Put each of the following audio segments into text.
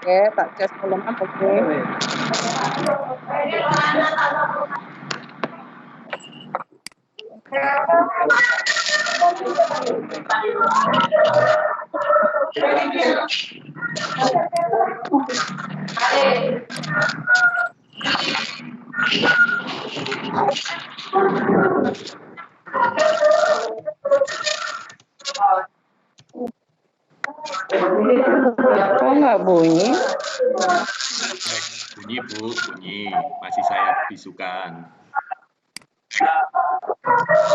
Oke, tak cas belum apa oke. Kok nggak bunyi? Bunyi Bu, bunyi. Masih saya bisukan.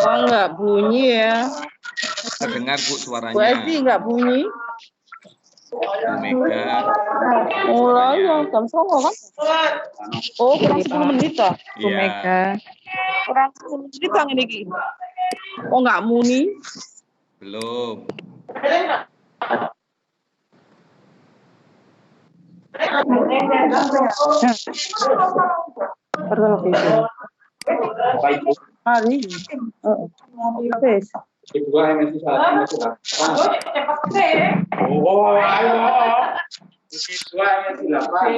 Kok nggak bunyi ya? Terdengar Bu Bu suaranya. Esti nggak bunyi? Bu Mega. Oh, Suaranya. yang jam 9 kan? Oh, kurang 10 menit toh, Bu Iya. Mega. Kurang 10 menit kan ini. Oh, nggak muni? Belum. Televisi. Hari. Wes. Oh, ayo. Siswa silakan.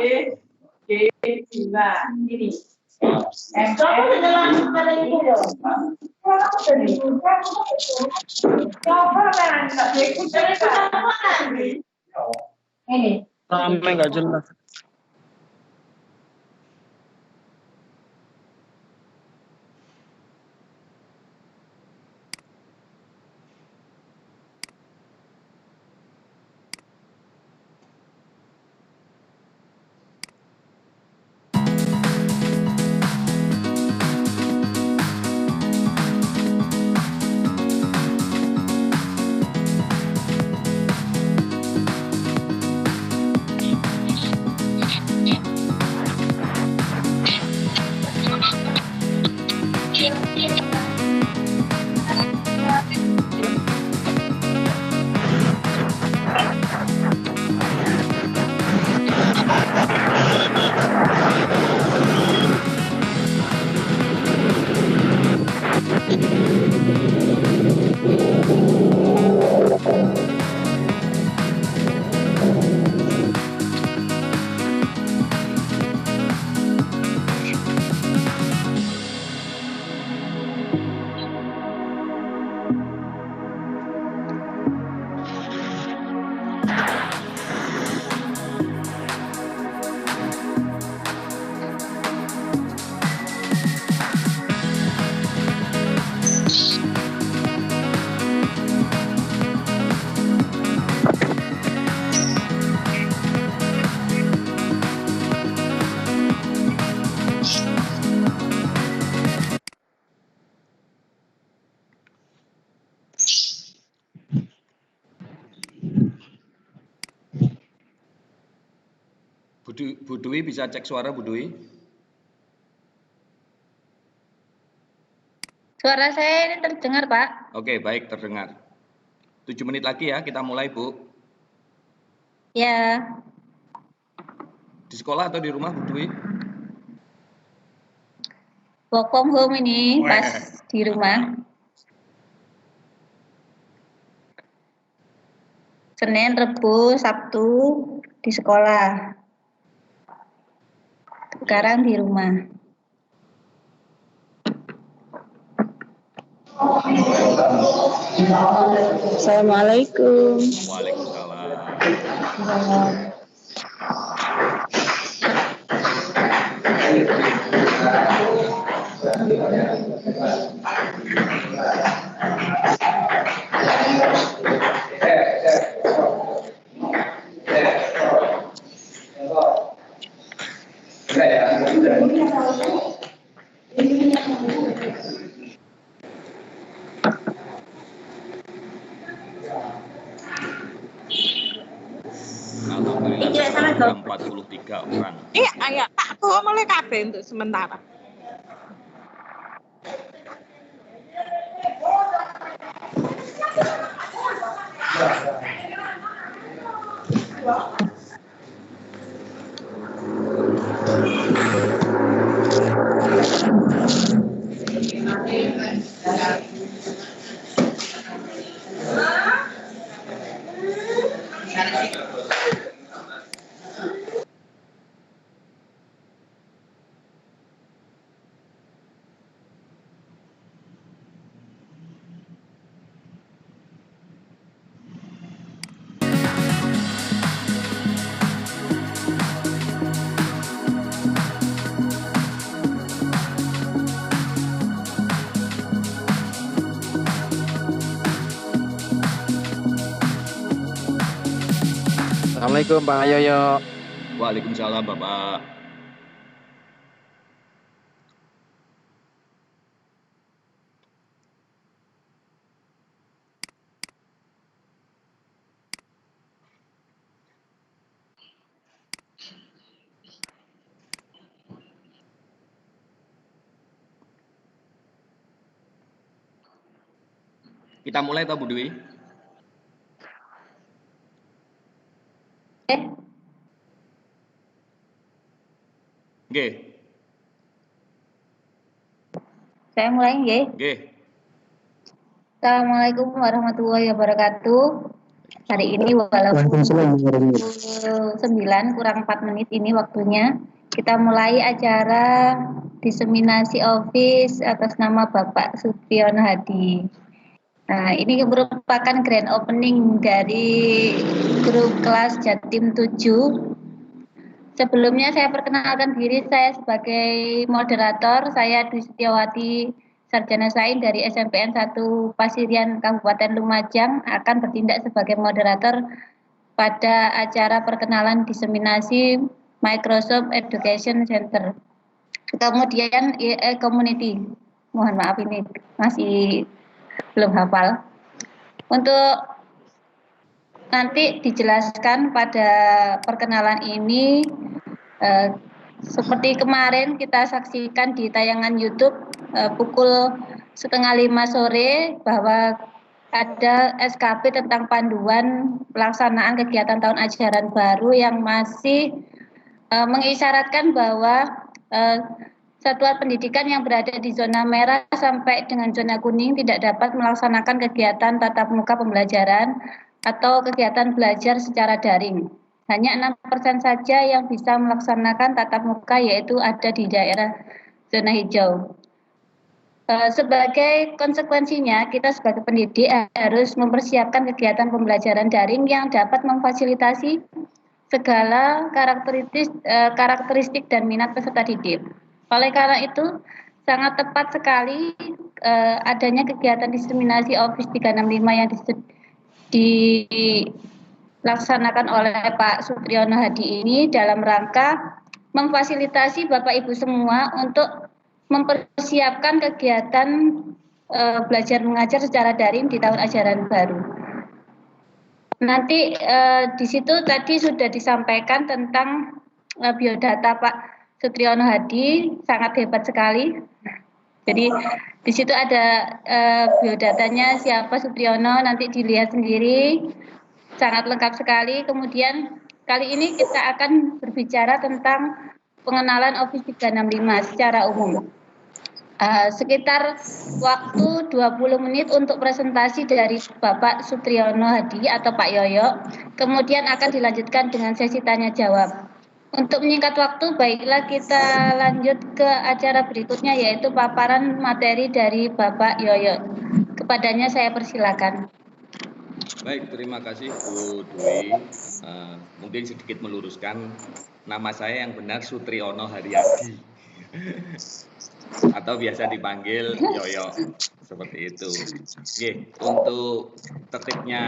Ini. Ini. Ramai nggak jelas. Bu Dwi bisa cek suara Bu Dwi? Suara saya ini terdengar, Pak. Oke, baik, terdengar. 7 menit lagi ya, kita mulai Bu. Ya, Di sekolah atau di rumah Bu Dwi? work from home ini pas di rumah. Senin, Rebu, Sabtu di sekolah. Sekarang di rumah. Assalamualaikum. Waalaikumsalam. Alhamdulillah sekarang jam 43 orang. Ayo, tak tuh mulai kabeh untuk sementara. Assalamualaikum Pak Yoyo. Waalaikumsalam Bapak. Kita mulai toh Bu Dwi? Nggih. Saya mulai nggih. Nggih. Assalamualaikum warahmatullahi wabarakatuh. Hari ini walaupun 9 kurang 4 menit ini waktunya, kita mulai acara diseminasi office atas nama Bapak Supriyono Hadi. Nah, ini merupakan grand opening dari grup kelas Jatim 7. Sebelumnya saya perkenalkan diri, saya sebagai moderator, saya Dwi Setiawati Sarjana Sains dari SMPN 1 Pasirian Kabupaten Lumajang akan bertindak sebagai moderator pada acara perkenalan diseminasi Microsoft Education Center. Kemudian Community. Mohon maaf ini masih belum hafal. Untuk nanti dijelaskan pada perkenalan ini seperti kemarin kita saksikan di tayangan YouTube pukul 4:30 sore bahwa ada SKP tentang panduan pelaksanaan kegiatan tahun ajaran baru yang masih mengisyaratkan bahwa satuan pendidikan yang berada di zona merah sampai dengan zona kuning tidak dapat melaksanakan kegiatan tatap muka pembelajaran atau kegiatan belajar secara daring. Hanya 6% saja yang bisa melaksanakan tatap muka, yaitu ada di daerah zona hijau. Sebagai konsekuensinya, kita sebagai pendidik harus mempersiapkan kegiatan pembelajaran daring yang dapat memfasilitasi segala karakteristik dan minat peserta didik. Oleh karena itu, sangat tepat sekali adanya kegiatan diseminasi Office 365 yang dilaksanakan oleh Pak Supriyono Hadi ini dalam rangka memfasilitasi Bapak Ibu semua untuk mempersiapkan kegiatan belajar mengajar secara daring di tahun ajaran baru. Nanti di situ tadi sudah disampaikan tentang biodata Pak Supriyono Hadi, sangat hebat sekali. Jadi di situ ada biodatanya siapa Supriyono, nanti dilihat sendiri, sangat lengkap sekali. Kemudian kali ini kita akan berbicara tentang pengenalan Office 365 secara umum. Sekitar waktu 20 menit untuk presentasi dari Bapak Supriyono Hadi atau Pak Yoyo, kemudian akan dilanjutkan dengan sesi tanya jawab. Untuk menyingkat waktu, baiklah kita lanjut ke acara berikutnya, yaitu paparan materi dari Bapak Yoyo. Kepadanya saya persilakan. Baik, terima kasih Bu Dwi. Mungkin sedikit meluruskan, nama saya yang benar Sutriyono Haryadi. Atau biasa dipanggil Yoyo, seperti itu. Oke, untuk tertibnya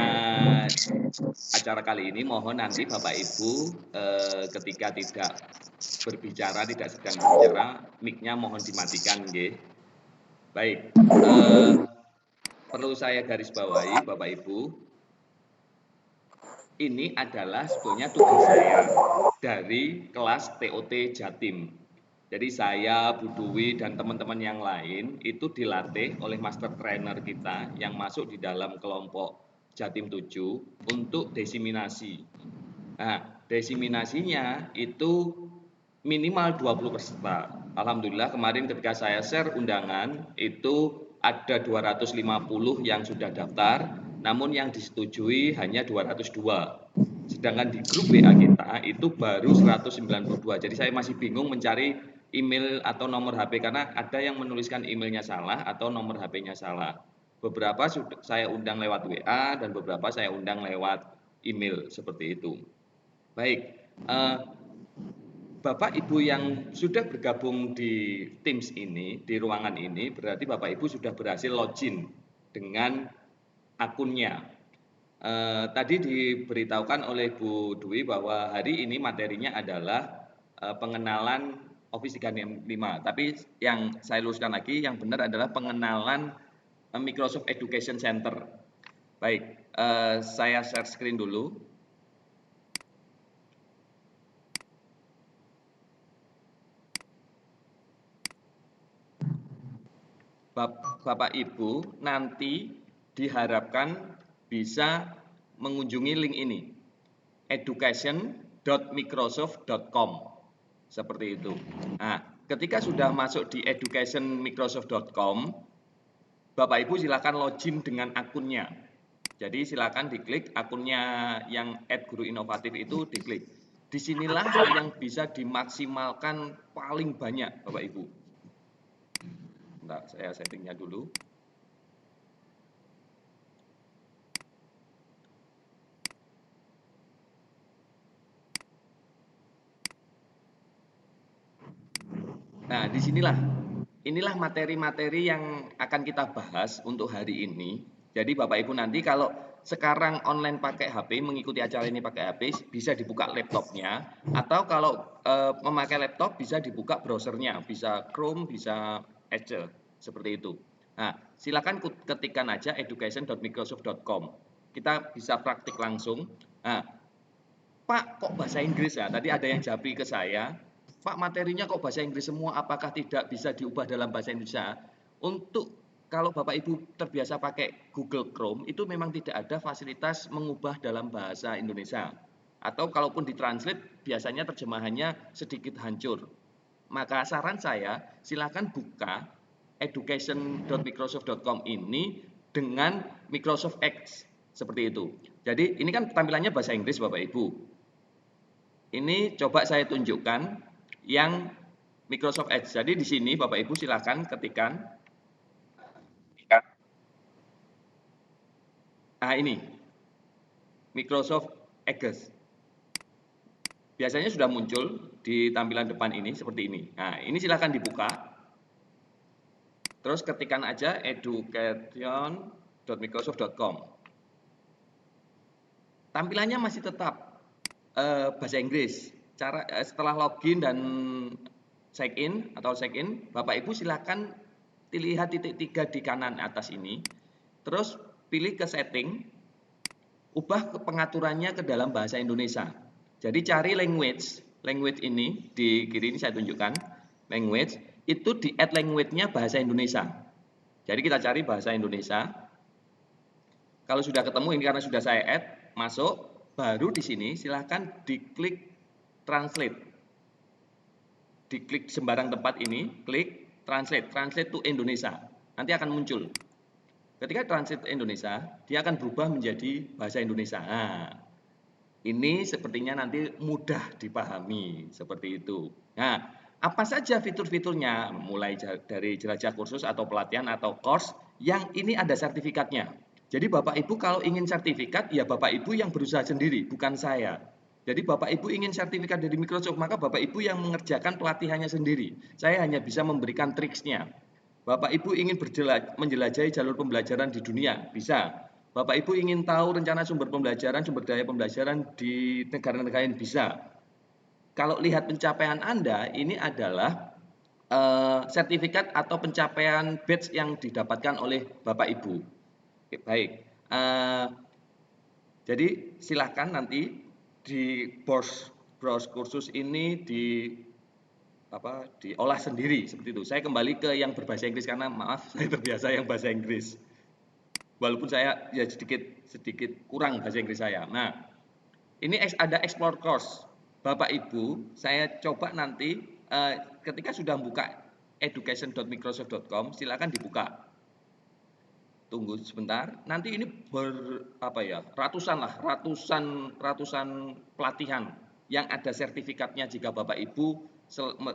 acara kali ini mohon nanti Bapak Ibu ketika tidak berbicara, tidak sedang berbicara, mic-nya mohon dimatikan, nggih. Baik, perlu saya garis bawahi Bapak Ibu, ini adalah sebetulnya tugas saya dari kelas TOT Jatim. Jadi saya, Bu Dwi, dan teman-teman yang lain itu dilatih oleh master trainer kita yang masuk di dalam kelompok Jatim 7 untuk diseminasi. Nah, desiminasinya itu minimal 20 peserta. Alhamdulillah kemarin ketika saya share undangan itu ada 250 yang sudah daftar, namun yang disetujui hanya 202. Sedangkan di grup WA kita itu baru 192. Jadi saya masih bingung mencari email atau nomor HP karena ada yang menuliskan emailnya salah atau nomor HP-nya salah. Beberapa saya undang lewat WA dan beberapa saya undang lewat email seperti itu. Baik, Bapak Ibu yang sudah bergabung di Teams ini, di ruangan ini, berarti Bapak Ibu sudah berhasil login dengan akunnya. Tadi diberitahukan oleh Bu Dwi bahwa hari ini materinya adalah pengenalan Office 365. Tapi yang saya luruskan lagi, yang benar adalah pengenalan Microsoft Education Center. Baik, saya share screen dulu. Bapak Ibu nanti diharapkan bisa mengunjungi link ini, education.microsoft.com, seperti itu. Nah, ketika sudah masuk di educationmicrosoft.com, Bapak Ibu silakan login dengan akunnya. Jadi silakan diklik akunnya yang @guruinovatif itu diklik. Disinilah yang bisa dimaksimalkan paling banyak, Bapak Ibu. Bentar, saya settingnya dulu. Nah, inilah materi-materi yang akan kita bahas untuk hari ini. Jadi Bapak Ibu nanti kalau sekarang online pakai HP, mengikuti acara ini pakai HP, bisa dibuka laptopnya. Atau kalau memakai laptop bisa dibuka browsernya, bisa Chrome, bisa Edge, seperti itu. Nah, silakan ketikkan aja education.microsoft.com. Kita bisa praktik langsung. Nah, Pak, kok bahasa Inggris ya? Tadi ada yang japri ke saya, Pak, materinya kok bahasa Inggris semua, apakah tidak bisa diubah dalam bahasa Indonesia? Untuk kalau Bapak Ibu terbiasa pakai Google Chrome, itu memang tidak ada fasilitas mengubah dalam bahasa Indonesia. Atau kalaupun ditranslate, biasanya terjemahannya sedikit hancur. Maka saran saya, silakan buka education.microsoft.com ini dengan Microsoft Edge, seperti itu. Jadi ini kan tampilannya bahasa Inggris Bapak Ibu. Ini coba saya tunjukkan yang Microsoft Edge. Jadi di sini Bapak Ibu silakan ketikkan. Nah ini Microsoft Edge. Biasanya sudah muncul di tampilan depan ini seperti ini. Nah ini silakan dibuka. Terus ketikkan aja education.microsoft.com. Tampilannya masih tetap bahasa Inggris. Setelah login dan check in, Bapak Ibu silakan lihat titik 3 di kanan atas ini. Terus pilih ke setting, ubah ke pengaturannya ke dalam bahasa Indonesia. Jadi cari language ini di kiri ini saya tunjukkan, language, itu di add language-nya bahasa Indonesia. Jadi kita cari bahasa Indonesia. Kalau sudah ketemu ini karena sudah saya add, masuk, baru di sini silahkan diklik translate. Diklik sembarang tempat ini, klik translate to Indonesia. Nanti akan muncul. Ketika translate Indonesia, dia akan berubah menjadi bahasa Indonesia. Nah, ini sepertinya nanti mudah dipahami, seperti itu. Nah, apa saja fitur-fiturnya? Mulai dari jelajah kursus atau pelatihan atau course yang ini ada sertifikatnya. Jadi Bapak Ibu kalau ingin sertifikat, ya Bapak Ibu yang berusaha sendiri, bukan saya. Jadi Bapak Ibu ingin sertifikat dari Microsoft, maka Bapak Ibu yang mengerjakan pelatihannya sendiri. Saya hanya bisa memberikan triksnya. Bapak Ibu ingin menjelajahi jalur pembelajaran di dunia, bisa. Bapak Ibu ingin tahu rencana sumber pembelajaran, sumber daya pembelajaran di negara-negara lain, bisa. Kalau lihat pencapaian Anda, ini adalah sertifikat atau pencapaian badge yang didapatkan oleh Bapak Ibu. Oke, baik. Jadi silakan nanti di browse kursus ini diolah sendiri seperti itu. Saya kembali ke yang berbahasa Inggris karena maaf saya terbiasa yang bahasa Inggris. Walaupun saya ya sedikit kurang bahasa Inggris saya. Nah, Ini ada explore course. Bapak Ibu, saya coba nanti ketika sudah buka education.microsoft.com, silakan dibuka. Tunggu sebentar. Nanti ini ratusan pelatihan yang ada sertifikatnya jika Bapak Ibu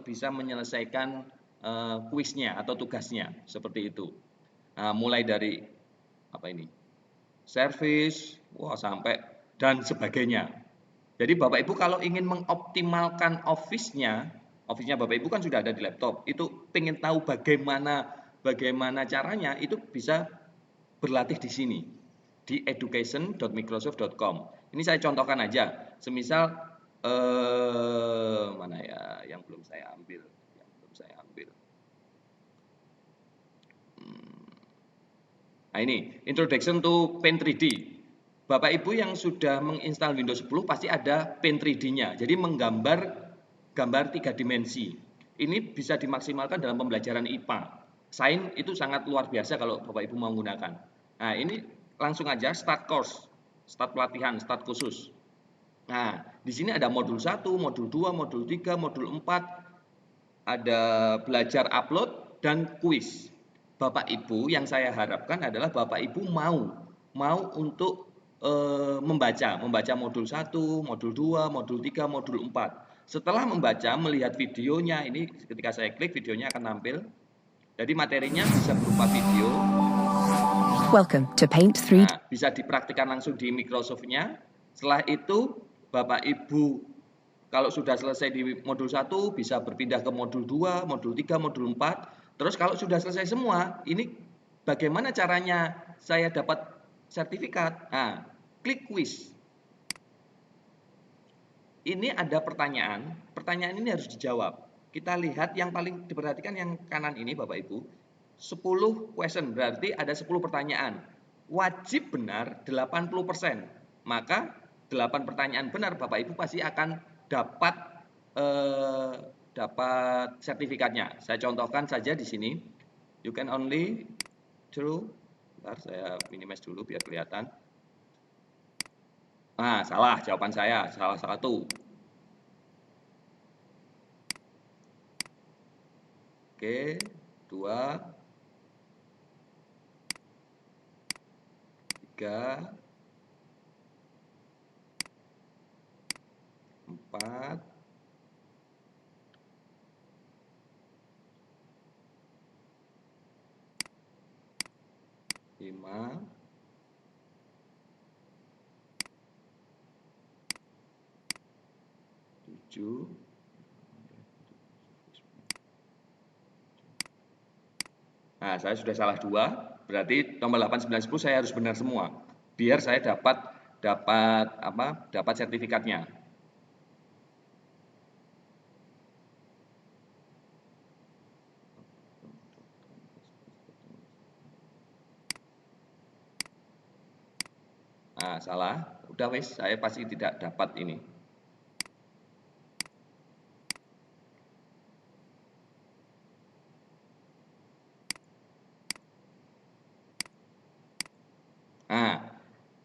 bisa menyelesaikan kuisnya atau tugasnya seperti itu. Nah, mulai dari service, sampai dan sebagainya. Jadi Bapak Ibu kalau ingin mengoptimalkan office-nya Bapak Ibu kan sudah ada di laptop, itu pengen tahu bagaimana caranya, itu bisa berlatih di sini, di education.microsoft.com. Ini saya contohkan aja, semisal mana ya yang belum saya ambil. Nah ini, Introduction to Paint 3D. Bapak Ibu yang sudah menginstal Windows 10 pasti ada Paint 3D-nya. Jadi menggambar gambar 3 dimensi. Ini bisa dimaksimalkan dalam pembelajaran IPA. Sains itu sangat luar biasa kalau Bapak Ibu mau menggunakan. Nah, ini langsung aja start course, start pelatihan, start khusus. Nah, di sini ada modul 1, modul 2, modul 3, modul 4, ada belajar upload dan kuis. Bapak Ibu yang saya harapkan adalah Bapak Ibu mau untuk membaca modul 1, modul 2, modul 3, modul 4. Setelah membaca, melihat videonya, ini ketika saya klik videonya akan tampil. Jadi materinya bisa berupa video. Welcome to Paint 3D. Nah, bisa dipraktikkan langsung di Microsoft-nya. Setelah itu, Bapak Ibu kalau sudah selesai di modul 1, bisa berpindah ke modul 2, modul 3, modul 4. Terus kalau sudah selesai semua, ini bagaimana caranya saya dapat sertifikat? Nah, klik quiz. Ini ada pertanyaan ini harus dijawab. Kita lihat yang paling diperhatikan yang kanan ini Bapak Ibu. 10 question, berarti ada 10 pertanyaan. Wajib benar 80%. Maka 8 pertanyaan benar Bapak Ibu pasti akan dapat sertifikatnya. Saya contohkan saja di sini. You can only true. Bentar, saya minimize dulu biar kelihatan. Nah, salah jawaban saya, salah satu. Oke, 2, 3, 4, 5, 7. Nah, saya sudah salah 2, berarti nomor 8, 9, 10 saya harus benar semua. Biar saya dapat sertifikatnya. Nah, salah. Udah wis, saya pasti tidak dapat ini. Nah,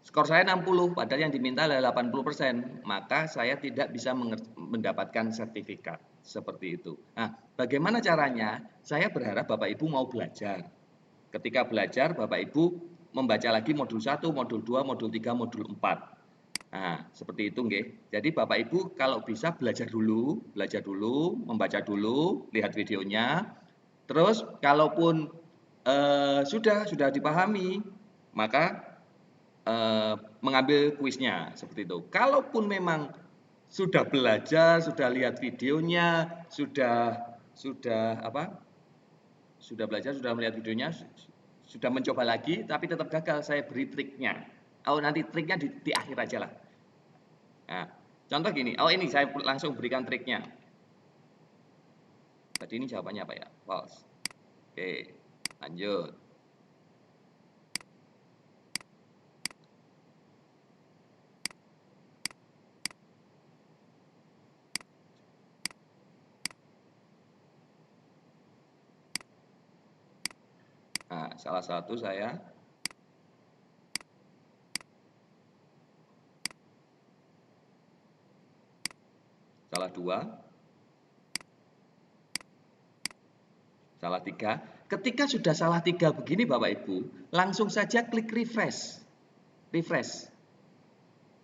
skor saya 60, padahal yang diminta adalah 80%. Maka saya tidak bisa mendapatkan sertifikat. Seperti itu. Nah, bagaimana caranya? Saya berharap Bapak Ibu mau belajar. Ketika belajar, Bapak Ibu membaca lagi modul 1, modul 2, modul 3, modul 4. Nah, seperti itu nggih. Jadi Bapak Ibu kalau bisa belajar dulu, membaca dulu, lihat videonya. Terus kalaupun sudah dipahami, maka mengambil kuisnya seperti itu. Kalaupun memang sudah belajar, sudah lihat videonya, sudah belajar, sudah melihat videonya, sudah mencoba lagi, tapi tetap gagal, saya beri triknya. Nanti triknya di akhir aja lah. Nah, contoh gini, ini saya langsung berikan triknya. Tadi ini jawabannya apa ya? False. Oke, lanjut. Nah, salah satu saya. Salah 2. Salah 3. Ketika sudah salah 3 begini Bapak Ibu, langsung saja klik refresh. Refresh.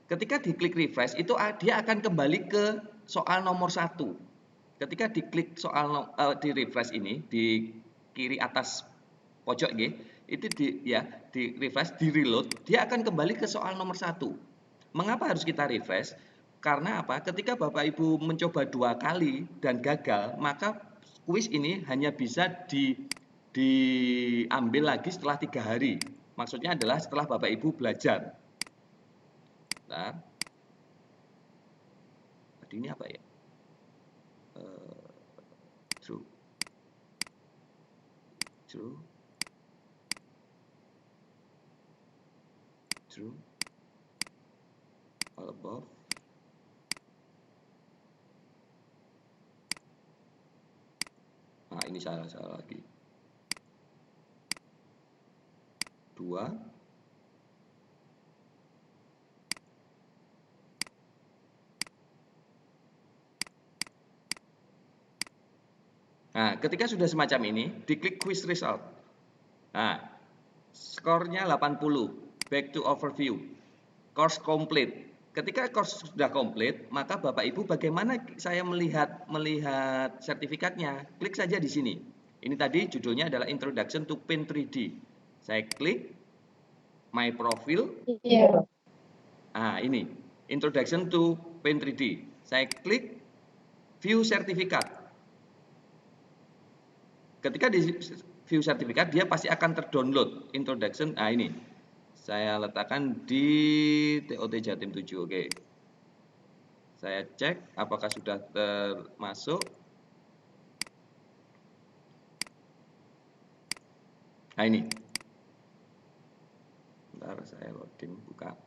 Ketika diklik refresh, itu dia akan kembali ke soal nomor 1. Ketika diklik soal di refresh ini, di kiri atas pojok itu di refresh, di reload, dia akan kembali ke soal nomor 1. Mengapa harus kita refresh? Karena apa? Ketika Bapak Ibu mencoba 2 kali dan gagal, maka kuis ini hanya bisa diambil lagi setelah 3 hari. Maksudnya adalah setelah Bapak Ibu belajar. Bentar. Tadi ini apa ya? True. All above. Nah, ini salah lagi. 2. Nah, ketika sudah semacam ini, diklik quiz result. Nah, skornya 80. Back to overview. Course complete. Ketika course sudah komplit, maka Bapak Ibu bagaimana saya melihat sertifikatnya? Klik saja di sini. Ini tadi judulnya adalah Introduction to Paint 3D. Saya klik My Profile. Nah, ini Introduction to Paint 3D. Saya klik View Sertifikat. Ketika di view sertifikat, dia pasti akan terdownload introduction. Nah, ini saya letakkan di TOT Jatim 7. Oke. Saya cek apakah sudah termasuk. Nah, ini. Bentar, saya loading, buka.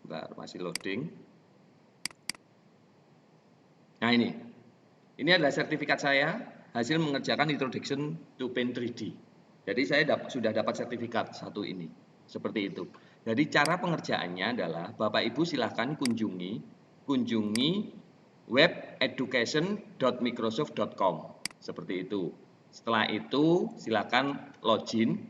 Bentar, masih loading. Nah, ini adalah sertifikat saya hasil mengerjakan Introduction to Paint 3D. Jadi saya sudah dapat sertifikat satu ini, seperti itu. Jadi cara pengerjaannya adalah Bapak Ibu silahkan kunjungi web education.microsoft.com, seperti itu. Setelah itu silakan login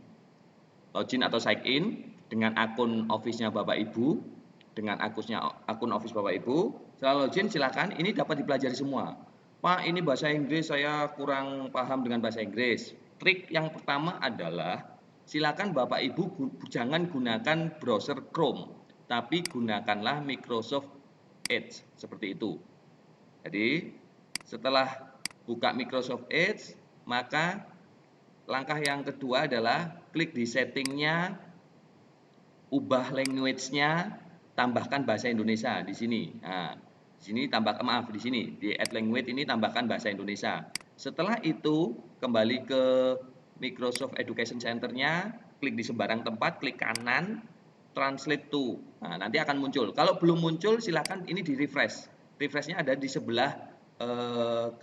atau sign in dengan akun office-nya Bapak Ibu. Dengan akun office Bapak Ibu, setelah login silakan, ini dapat dipelajari semua. Pak, ini bahasa Inggris saya kurang paham dengan bahasa Inggris. Trik yang pertama adalah silakan Bapak Ibu jangan gunakan browser Chrome, tapi gunakanlah Microsoft Edge, seperti itu. Jadi setelah buka Microsoft Edge, maka langkah yang kedua adalah klik di settingnya, ubah language-nya, tambahkan bahasa Indonesia di sini. Nah, di sini di sini di add language ini tambahkan bahasa Indonesia. Setelah itu kembali ke Microsoft Education Center-nya, klik di sembarang tempat, klik kanan, translate to. Nah, nanti akan muncul. Kalau belum muncul silakan ini di refresh. Refresh-nya ada di sebelah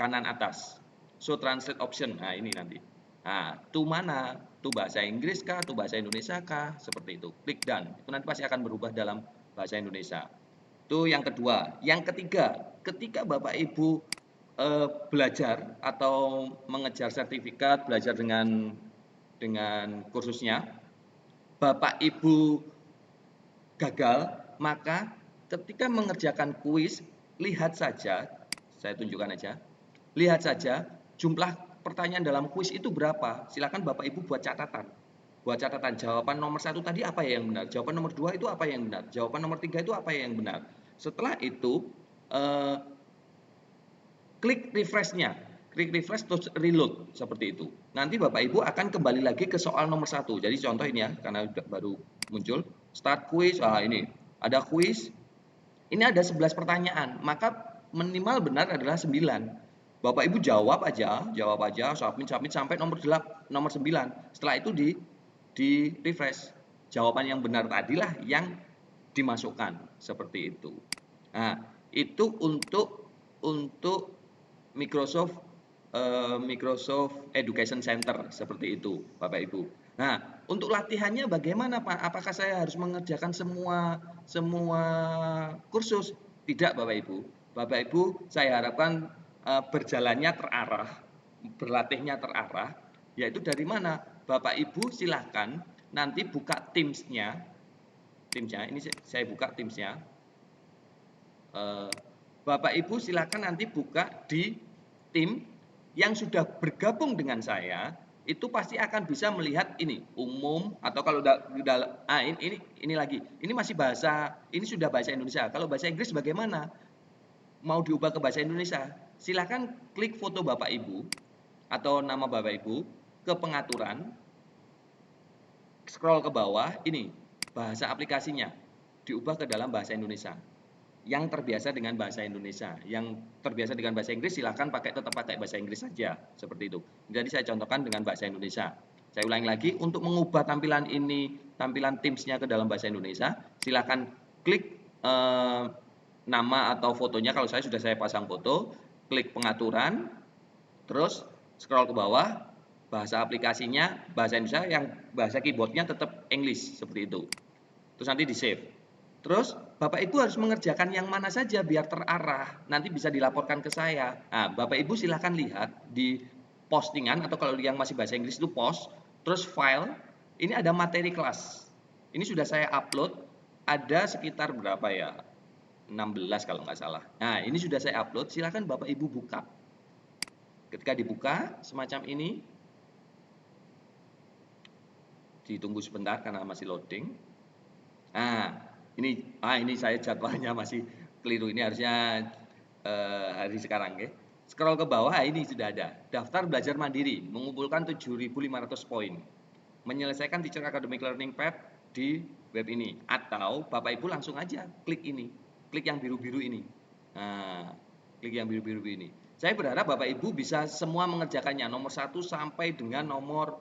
kanan atas. So translate option. Nah, ini nanti. Nah, to mana? To bahasa Inggris kah? To bahasa Indonesia kah? Seperti itu. Klik done. Itu nanti pasti akan berubah dalam bahasa Indonesia. Itu yang kedua. Yang ketiga, ketika Bapak Ibu belajar atau mengejar sertifikat, belajar dengan kursusnya, Bapak Ibu gagal, maka ketika mengerjakan kuis, lihat saja, saya tunjukkan aja, lihat saja jumlah pertanyaan dalam kuis itu berapa. Silakan Bapak Ibu buat catatan. Buat catatan, jawaban nomor 1 tadi apa yang benar, jawaban nomor 2 itu apa yang benar, jawaban nomor 3 itu apa yang benar. Setelah itu klik refresh-nya, klik refresh terus reload, seperti itu. Nanti Bapak Ibu akan kembali lagi ke soal nomor 1. Jadi contoh ini ya, karena baru muncul start quiz. ini ada quiz, ini ada 11 pertanyaan, maka minimal benar adalah 9. Bapak Ibu jawab aja, submit sampai nomor 9. Setelah itu di refresh. Jawaban yang benar tadilah yang dimasukkan seperti itu. Nah, itu untuk Microsoft Education Center seperti itu, Bapak Ibu. Nah, untuk latihannya bagaimana, Pak? Apakah saya harus mengerjakan semua kursus? Tidak, Bapak Ibu. Bapak Ibu, saya harapkan berjalannya terarah, berlatihnya terarah, yaitu dari mana? Bapak Ibu silahkan nanti buka Teams-nya, ini saya buka Teams-nya. Bapak Ibu silakan nanti buka di tim yang sudah bergabung dengan saya, itu pasti akan bisa melihat ini umum, atau kalau ini lagi, ini masih bahasa, ini sudah bahasa Indonesia. Kalau bahasa Inggris bagaimana? Mau diubah ke bahasa Indonesia? Silakan klik foto Bapak Ibu atau nama Bapak Ibu ke pengaturan, scroll ke bawah, ini bahasa aplikasinya diubah ke dalam bahasa Indonesia. Yang terbiasa dengan bahasa Indonesia, yang terbiasa dengan bahasa Inggris silakan tetap pakai bahasa Inggris saja, seperti itu. Jadi saya contohkan dengan bahasa Indonesia. Saya ulangi lagi, untuk mengubah tampilan Teams-nya ke dalam bahasa Indonesia, silakan klik nama atau fotonya. Kalau saya sudah pasang foto, klik pengaturan, terus scroll ke bawah, bahasa aplikasinya bahasa Indonesia, yang bahasa keyboardnya tetap English, seperti itu. Terus nanti di save. Terus Bapak Ibu harus mengerjakan yang mana saja biar terarah, nanti bisa dilaporkan ke saya. Nah, Bapak Ibu silahkan lihat di postingan, atau kalau yang masih bahasa Inggris itu post, terus file, ini ada materi kelas. Ini sudah saya upload, ada sekitar berapa ya? 16 kalau nggak salah. Nah, ini sudah saya upload, silahkan Bapak Ibu buka. Ketika dibuka, semacam ini, ditunggu sebentar karena masih loading. Nah, ini saya jadwalnya masih keliru. Ini harusnya hari sekarang, ya. Scroll ke bawah, ini sudah ada. Daftar belajar mandiri, mengumpulkan 7.500 poin. Menyelesaikan Teacher Academic Learning Path di web ini. Atau Bapak Ibu langsung aja klik ini. Klik yang biru-biru ini. Nah, klik yang biru-biru ini. Saya berharap Bapak Ibu bisa semua mengerjakannya, nomor 1 sampai dengan nomor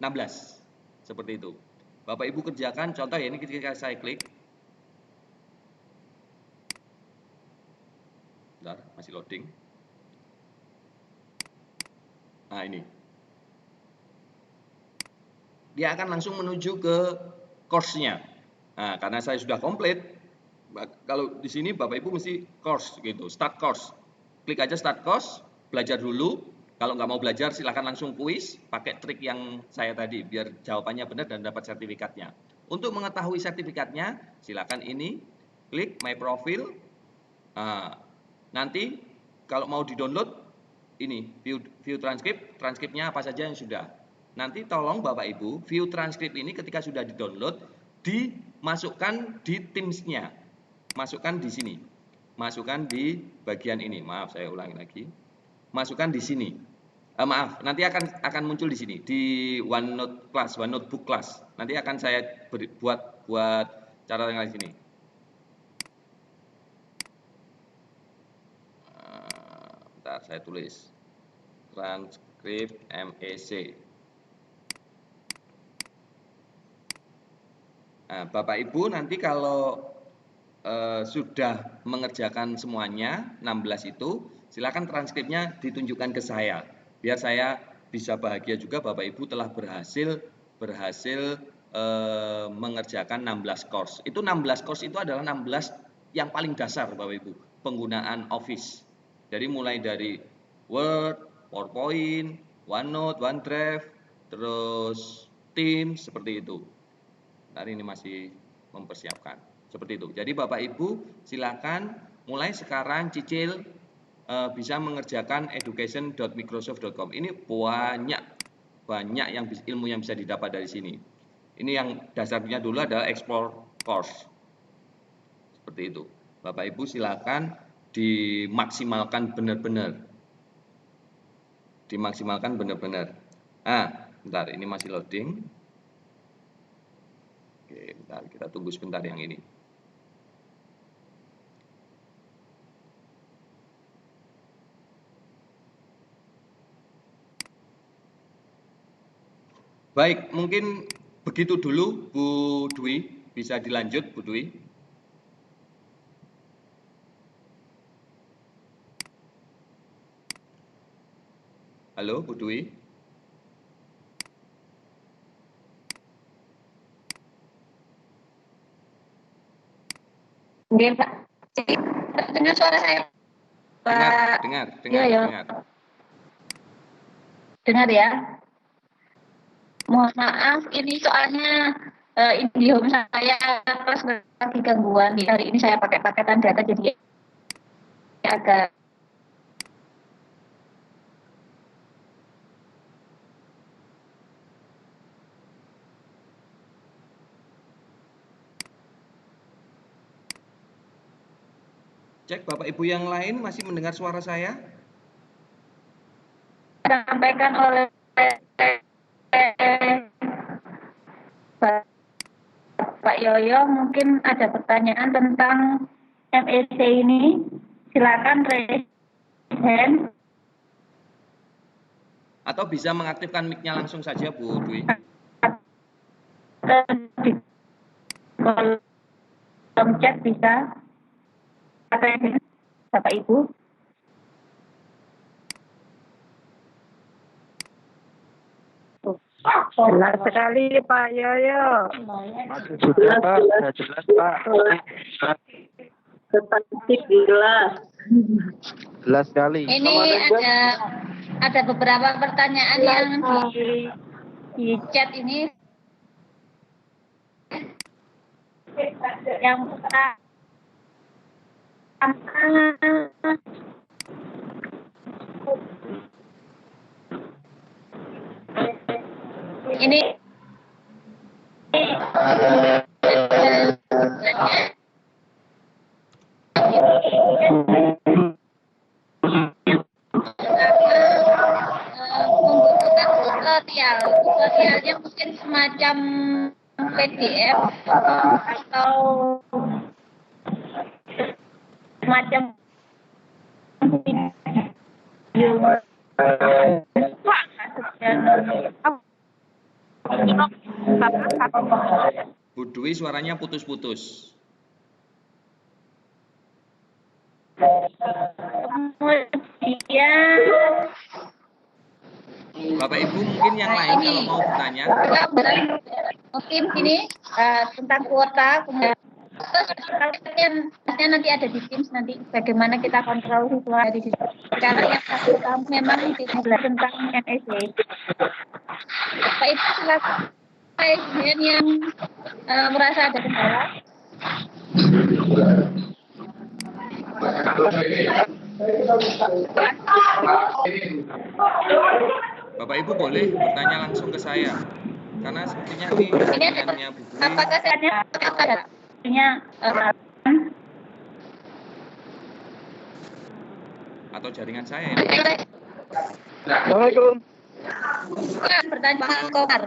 16. Seperti itu. Bapak Ibu kerjakan, contoh ya, ini ketika saya klik. Bentar, masih loading. Nah, ini. Dia akan langsung menuju ke course-nya. Nah, karena saya sudah komplit, kalau di sini Bapak Ibu mesti course gitu, start course. Klik aja start course, belajar dulu. Kalau nggak mau belajar silahkan langsung kuis, pakai trik yang saya tadi biar jawabannya benar dan dapat sertifikatnya. Untuk mengetahui sertifikatnya, silakan ini klik my profile. Nah, nanti kalau mau di-download ini view transkripnya apa saja yang sudah. Nanti tolong Bapak Ibu, view transkrip ini ketika sudah di-download dimasukkan di Teams-nya. Masukkan di sini. Masukkan di bagian ini. Maaf, saya ulangi lagi. Masukkan di sini. Nanti akan muncul di sini di OneNote class, OneNotebook class. Nanti akan saya buat cara yang di sini. Bentar, saya tulis transkrip MEC. Nah, Bapak Ibu nanti kalau sudah mengerjakan semuanya 16 itu, silakan transkripnya ditunjukkan ke saya, biar saya bisa bahagia juga Bapak Ibu telah berhasil mengerjakan 16 course. Itu 16 course itu adalah 16 yang paling dasar Bapak Ibu, penggunaan Office. Jadi mulai dari Word, PowerPoint, OneNote, OneDrive, terus Teams, seperti itu. Hari ini masih mempersiapkan. Seperti itu. Jadi Bapak Ibu silakan mulai sekarang cicil bisa mengerjakan education.microsoft.com. Ini banyak ilmu yang bisa didapat dari sini. Ini yang dasarnya dulu adalah explore course. Seperti itu. Bapak Ibu silakan dimaksimalkan benar-benar. Dimaksimalkan benar-benar. Bentar, ini masih loading. Oke, bentar, kita tunggu sebentar yang ini. Baik, mungkin begitu dulu Bu Dwi. Bisa dilanjut, Bu Dwi? Halo, Bu Dwi? Oke, Pak. Dengar suara saya, Pak? Dengar. Iya. Dengar ya. Mohon maaf, ini soalnya IndiHome saya pas lagi gangguan. Hari ini saya pakai paketan data, jadi agak Cek Bapak Ibu yang lain masih mendengar suara saya? disampaikan oleh Pak Yoyo. Mungkin ada pertanyaan tentang MEC ini. Silakan raise hand. Atau bisa mengaktifkan mic-nya langsung saja, Bu Dwi? Di kolom chat bisa. Bapak Ibu. Jelas sekali Pak Yoyo. Sudah Pak, sudah jelas Pak. Cantik jelas. Jelas sekali. Ini ada beberapa pertanyaan yang di chat ini. Yang pertama, ini membutuhkan tutorialnya mungkin semacam PDF atau semacam video. Bu Dwi suaranya putus-putus. Kemudian Bapak Ibu mungkin yang lain kalau mau bertanya. mungkin ini tentang kuota, kemudian nanti ada di Teams, nanti bagaimana kita kontrol visual di situ. Sekarang yang satu kamu memang tidak tentang NSC. Bapak Ibu silakan yang merasa ada kendala. Bapak Ibu boleh bertanya langsung ke saya. Karena sepertinya ini pertanyaannya Bu Dwi. Apakah sebenarnya Atau jaringan saya ya? Assalamualaikum. pertanyaan Komar?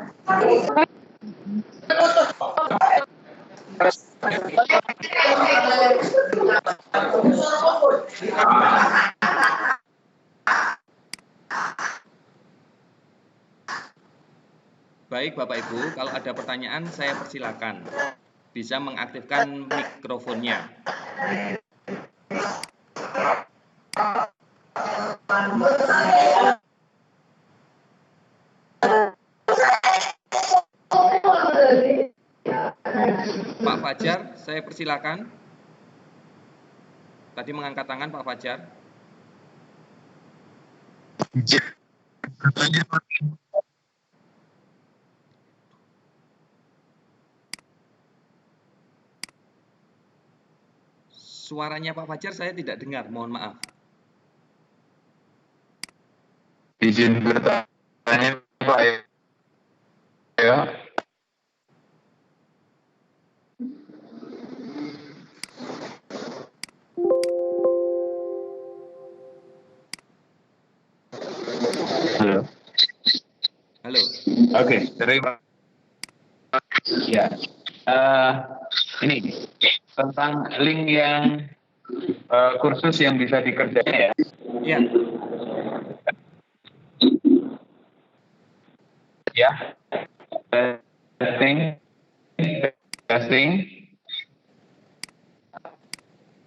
Baik Bapak Ibu, kalau ada pertanyaan saya persilakan. Bisa mengaktifkan mikrofonnya. Pak Fajar, saya persilakan. Tadi mengangkat tangan Pak Fajar. Suaranya Pak Fajar saya tidak dengar, mohon maaf. Izin bertanya Pak ya. Halo. Halo. Oke, terima. Ya. Ini tentang link yang kursus yang bisa dikerjakan ya. Ya, Ya. Testing. Testing.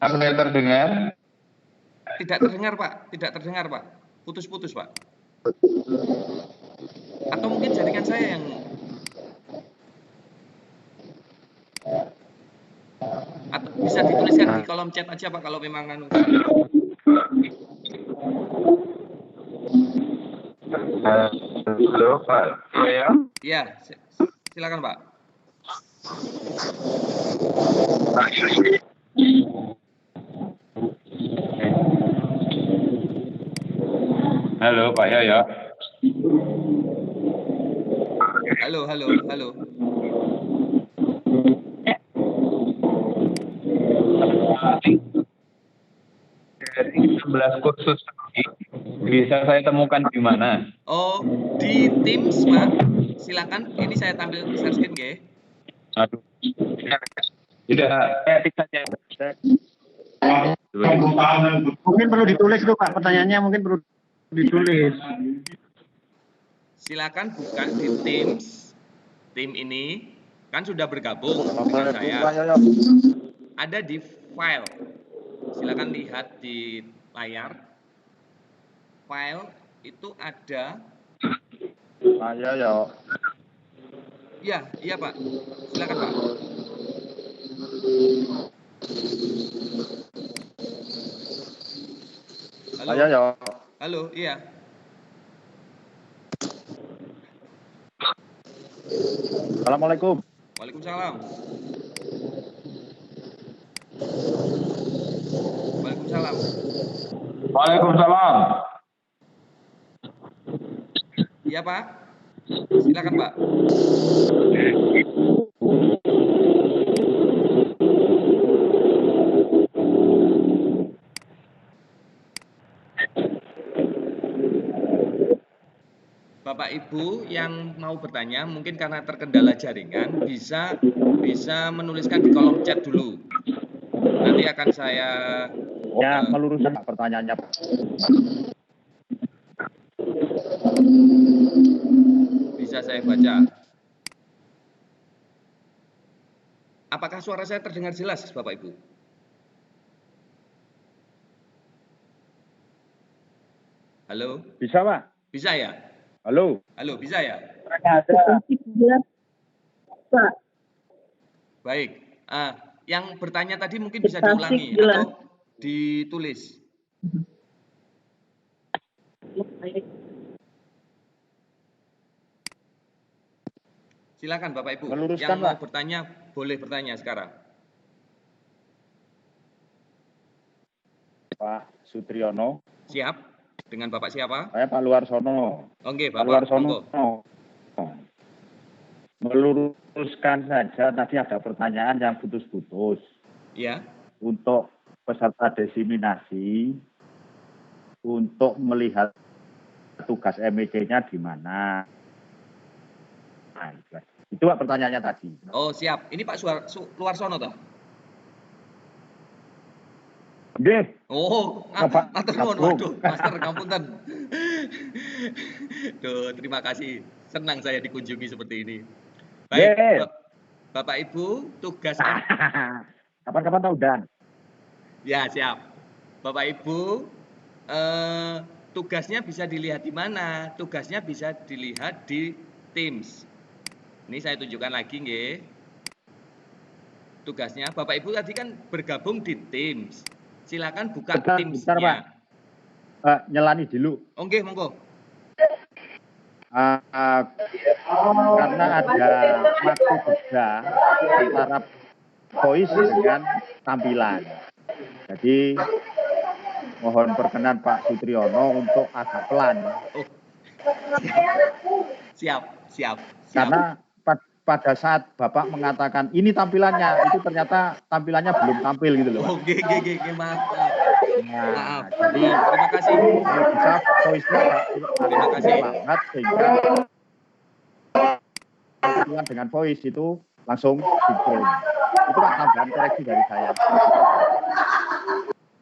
Apa saya terdengar? Tidak terdengar, Pak. Tidak terdengar, Pak. Putus-putus, Pak. Atau mungkin jaringan saya yang... Atau bisa dituliskan di kolom chat aja, Pak, kalau memang anu. Halo, Pak. Ya. Iya, silakan, Pak. Halo, Pak Yoyo. Halo, halo, halo. Dari 11 kursus bisa saya temukan di mana? Oh, di Teams, Pak. Silakan, ini saya tampil share screen, nggih. Aduh. Sudah, saya tik saja. Mungkin perlu ditulis tuh Pak, pertanyaannya mungkin perlu ditulis. Silakan buka di Teams. Tim ini kan sudah bergabung dengan saya. Ada di file. Silakan lihat di layar. File itu ada. Ayo ya. Ya, iya Pak. Silakan Pak. Halo. Ayo ya. Halo, iya. Assalamualaikum. Waalaikumsalam. Waalaikumsalam. Waalaikumsalam. Iya Pak. Silakan Pak. Bapak Ibu yang mau bertanya mungkin karena terkendala jaringan bisa menuliskan di kolom chat dulu. Nanti akan saya Ya, meluruskan Pak pertanyaannya Pak. bisa saya baca. Apakah suara saya terdengar jelas, Bapak Ibu? Halo? Bisa Pak? Bisa ya? Halo. Halo, bisa ya? Baik. Yang bertanya tadi mungkin bisa diulangi atau ditulis. Silakan Bapak Ibu. Meluruskan, Yang mau Pak. bertanya boleh bertanya sekarang. Pak Sutriyono. Siap? Dengan Bapak siapa? Saya Pak Luarsono. Oke, Pak Bapak. Luarsono. Monggo. Meluruskan saja, tadi ada pertanyaan yang putus-putus. Ya. Untuk peserta diseminasi, untuk melihat tugas MEC-nya di mana. Nah, itu Pak pertanyaannya tadi. Oh, siap. Ini Pak Luarsono toh? Nggih. Oh, Bapak, matur nuwun. Waduh, Master ngapunten. Duh, terima kasih. Senang saya dikunjungi seperti ini. Baik, Yes. Bapak Ibu, tugas Kapan-kapan tahu Dan. ya siap. Bapak Ibu, tugasnya bisa dilihat di mana? Tugasnya bisa dilihat di Teams. Ini saya tunjukkan lagi, nggih. Tugasnya, Bapak Ibu tadi kan bergabung di Teams. Silakan buka Bentar, Pak. Teams-nya. Nyelani dulu. Oke, monggo. Karena ada waktu jeda antara voice dengan tampilan. Jadi mohon perkenan Pak Sutriyono untuk agak pelan. Oh. Siap. Karena pada saat Bapak mengatakan ini tampilannya, itu ternyata tampilannya belum tampil gitu loh. Oke, maaf. Nah, Jadi, terima kasih. kalau bisa voice-nya Terima kasih. banget sehingga tampilan dengan voice itu langsung sinkron. Itu Pak tambahan koreksi dari saya.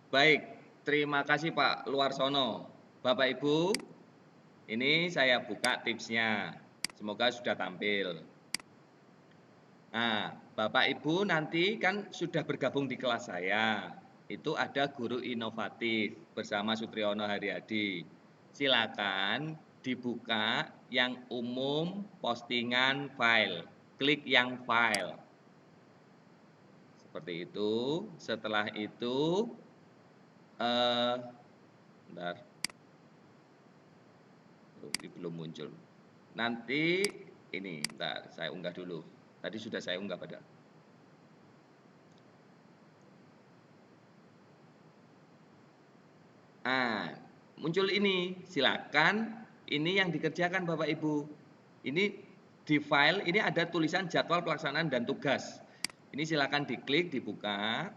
Baik, terima kasih Pak Luarsono. Bapak Ibu, ini saya buka tipsnya. Semoga sudah tampil. Nah, Bapak Ibu nanti kan sudah bergabung di kelas saya. Itu ada guru inovatif bersama Sutriyono Haryadi. Silakan dibuka yang umum postingan file. Klik yang file. Seperti itu. Setelah itu bentar. Ini belum muncul. Nanti ini, bentar, saya unggah dulu. Tadi sudah saya unggah pada. Nah, muncul ini. Silakan, ini yang dikerjakan Bapak Ibu. Ini di file, ini ada tulisan jadwal pelaksanaan dan tugas. Ini silakan diklik, dibuka.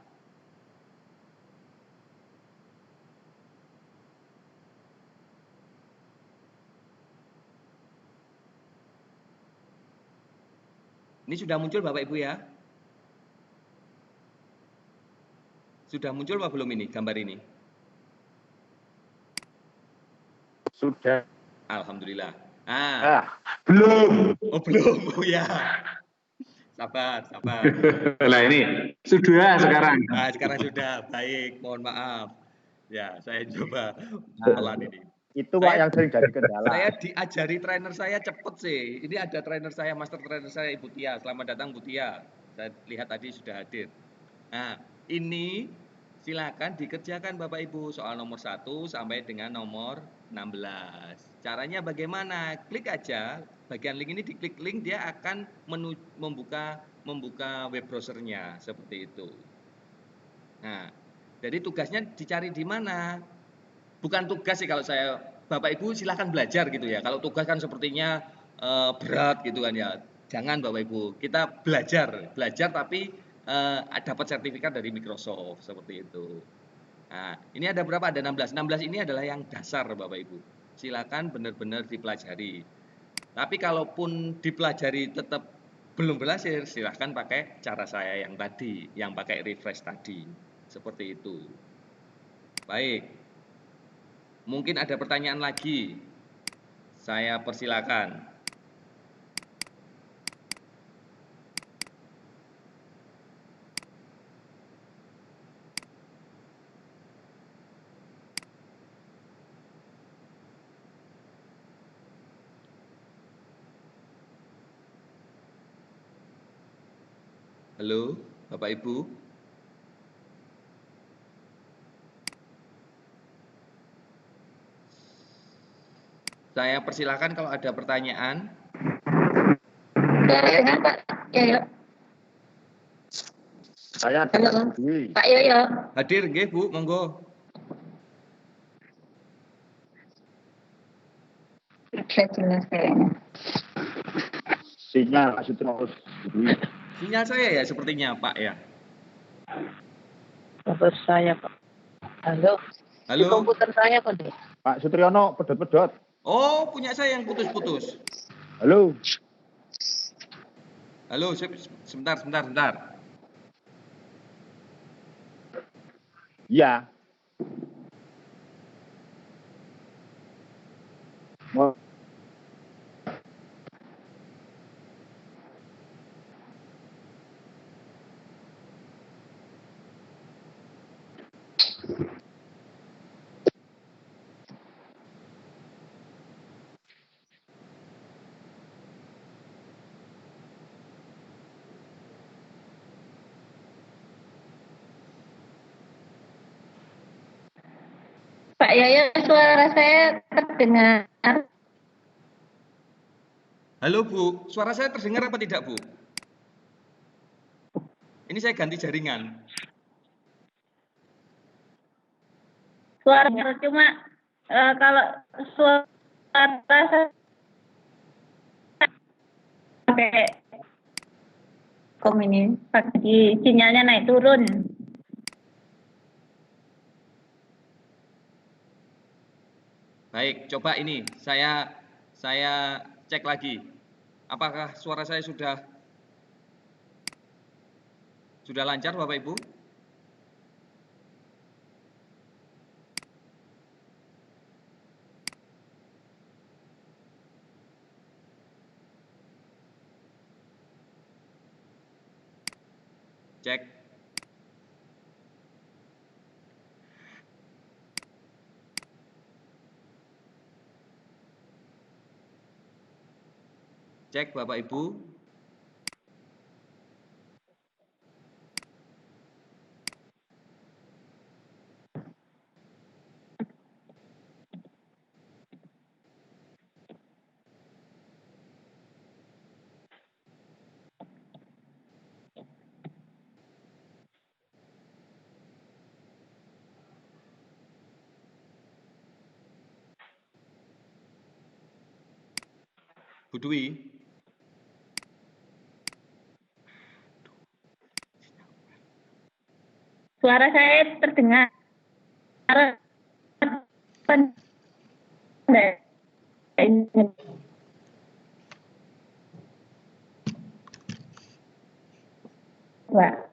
Ini sudah muncul Bapak Ibu ya? Sudah muncul apa belum ini gambar ini? Sudah. Alhamdulillah. Ah, Belum. oh belum, oh ya. Sabar, sabar. Nah ini sudah sekarang. Nah, sekarang sudah. Baik, mohon maaf. Ya, saya coba pelan ini. Itu Pak yang sering jadi kendala. Saya diajari trainer saya cepet sih. Ini ada trainer saya, master trainer saya Ibu Tia. Selamat datang Bu Tia. Saya lihat tadi sudah hadir. Nah, ini silakan dikerjakan Bapak Ibu soal nomor 1 sampai dengan nomor 16. Caranya bagaimana? Klik aja bagian link ini, diklik link dia akan membuka web browsernya seperti itu. Nah, jadi tugasnya dicari di mana? Bukan tugas sih kalau saya, Bapak Ibu silahkan belajar gitu ya. Kalau tugas kan sepertinya berat gitu kan ya. Jangan Bapak Ibu, kita belajar tapi dapat sertifikat dari Microsoft seperti itu. Nah, ini ada berapa? Ada 16. 16 ini adalah yang dasar Bapak Ibu. Silakan benar-benar dipelajari. Tapi kalaupun dipelajari tetap belum berhasil, silahkan pakai cara saya yang tadi, yang pakai refresh tadi. Seperti itu. Baik. Mungkin ada pertanyaan lagi. Saya persilakan. Halo, Bapak Ibu. Saya persilakan kalau ada pertanyaan. Dengan Pak Yoyo. Saya Halo, di Pak Yoyo. Hadir nggih, Bu, monggo. Sudah jelas kayaknya. sinyal masih terus. Sinyal saya ya sepertinya, Pak ya. Komputer saya, Pak. Halo. Di Halo. komputer saya, Pak. Pak Sutriyono pedot-pedot. Oh, punya saya yang putus-putus. Halo. Halo, sebentar. Iya. Mau Pak Yoyo, suara saya terdengar. Halo, Bu. Suara saya terdengar apa tidak, Bu? Ini saya ganti jaringan. Suaranya cuma kalau suara saya pakai ini pagi sinyalnya naik turun. Baik, coba ini saya cek lagi. Apakah suara saya sudah lancar, Bapak Ibu? Cek. Cek Bapak Ibu. Bu Dwi. Suara saya terdengar. Pak.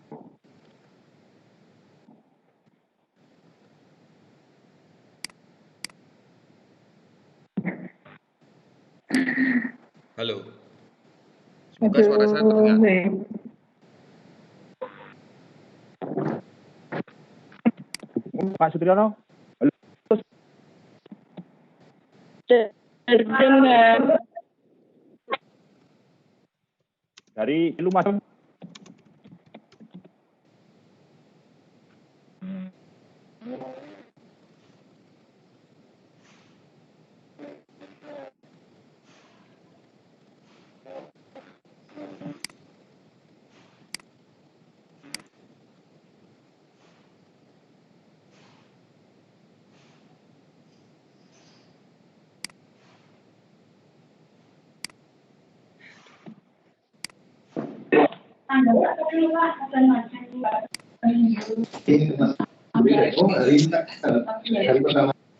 Halo. Semoga suara saya terdengar. Pak Sutriyono. Dari Lumajang.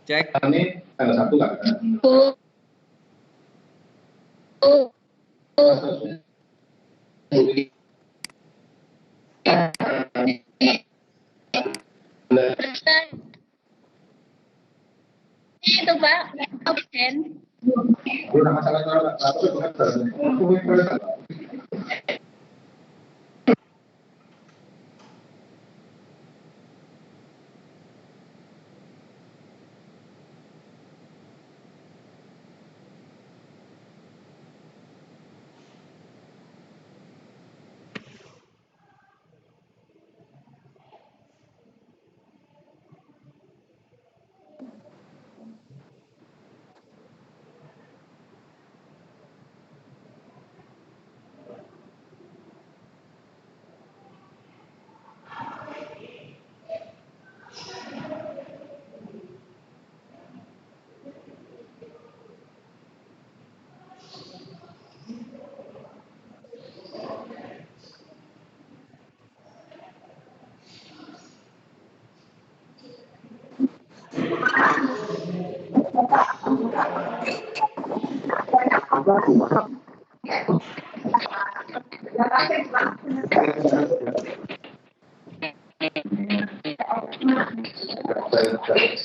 Cek. Itu Pak, absen.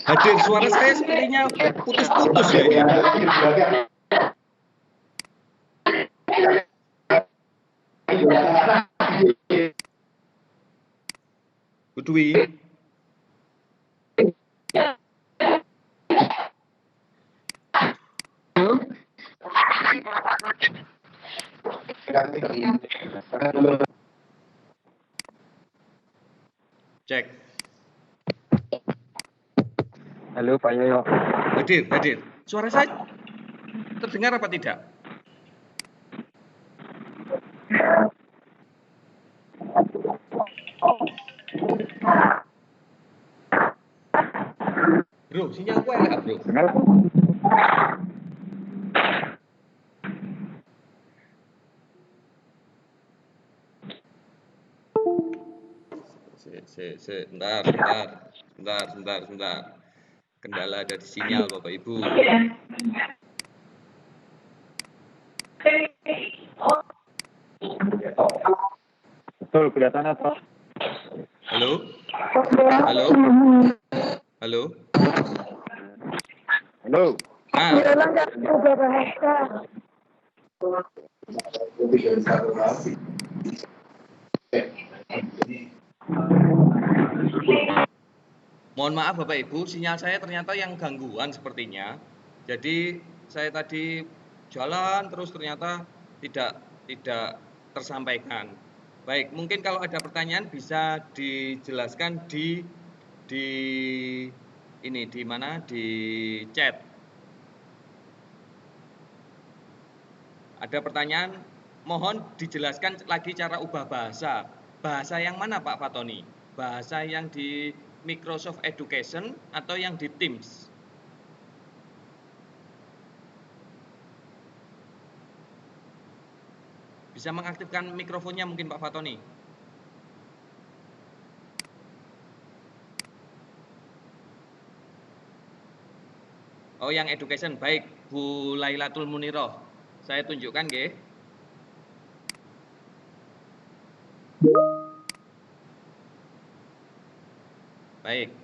Hadir, suara saya sepertinya putus-putus ya ini. Bu Dwi. Cek. Halo Pak Yoyo. Hadir. Suara saya terdengar apa tidak? Bro, sinyalku enak, bro. Sebentar. Kendala ada di sinyal, Bapak Ibu. Betul, kelihatan apa? Halo? Mohon maaf Bapak Ibu, sinyal saya ternyata yang gangguan sepertinya. Jadi saya tadi jalan terus ternyata tidak tersampaikan. Baik, mungkin kalau ada pertanyaan bisa dijelaskan di ini di mana di chat. Ada pertanyaan, mohon dijelaskan lagi cara ubah bahasa. Bahasa yang mana Pak Fatoni? Bahasa yang di Microsoft Education atau yang di Teams? Bisa mengaktifkan mikrofonnya mungkin Pak Fatoni. Oh, yang Education. Baik, Bu Lailatul Muniroh. Saya tunjukkan, nggih. Baik,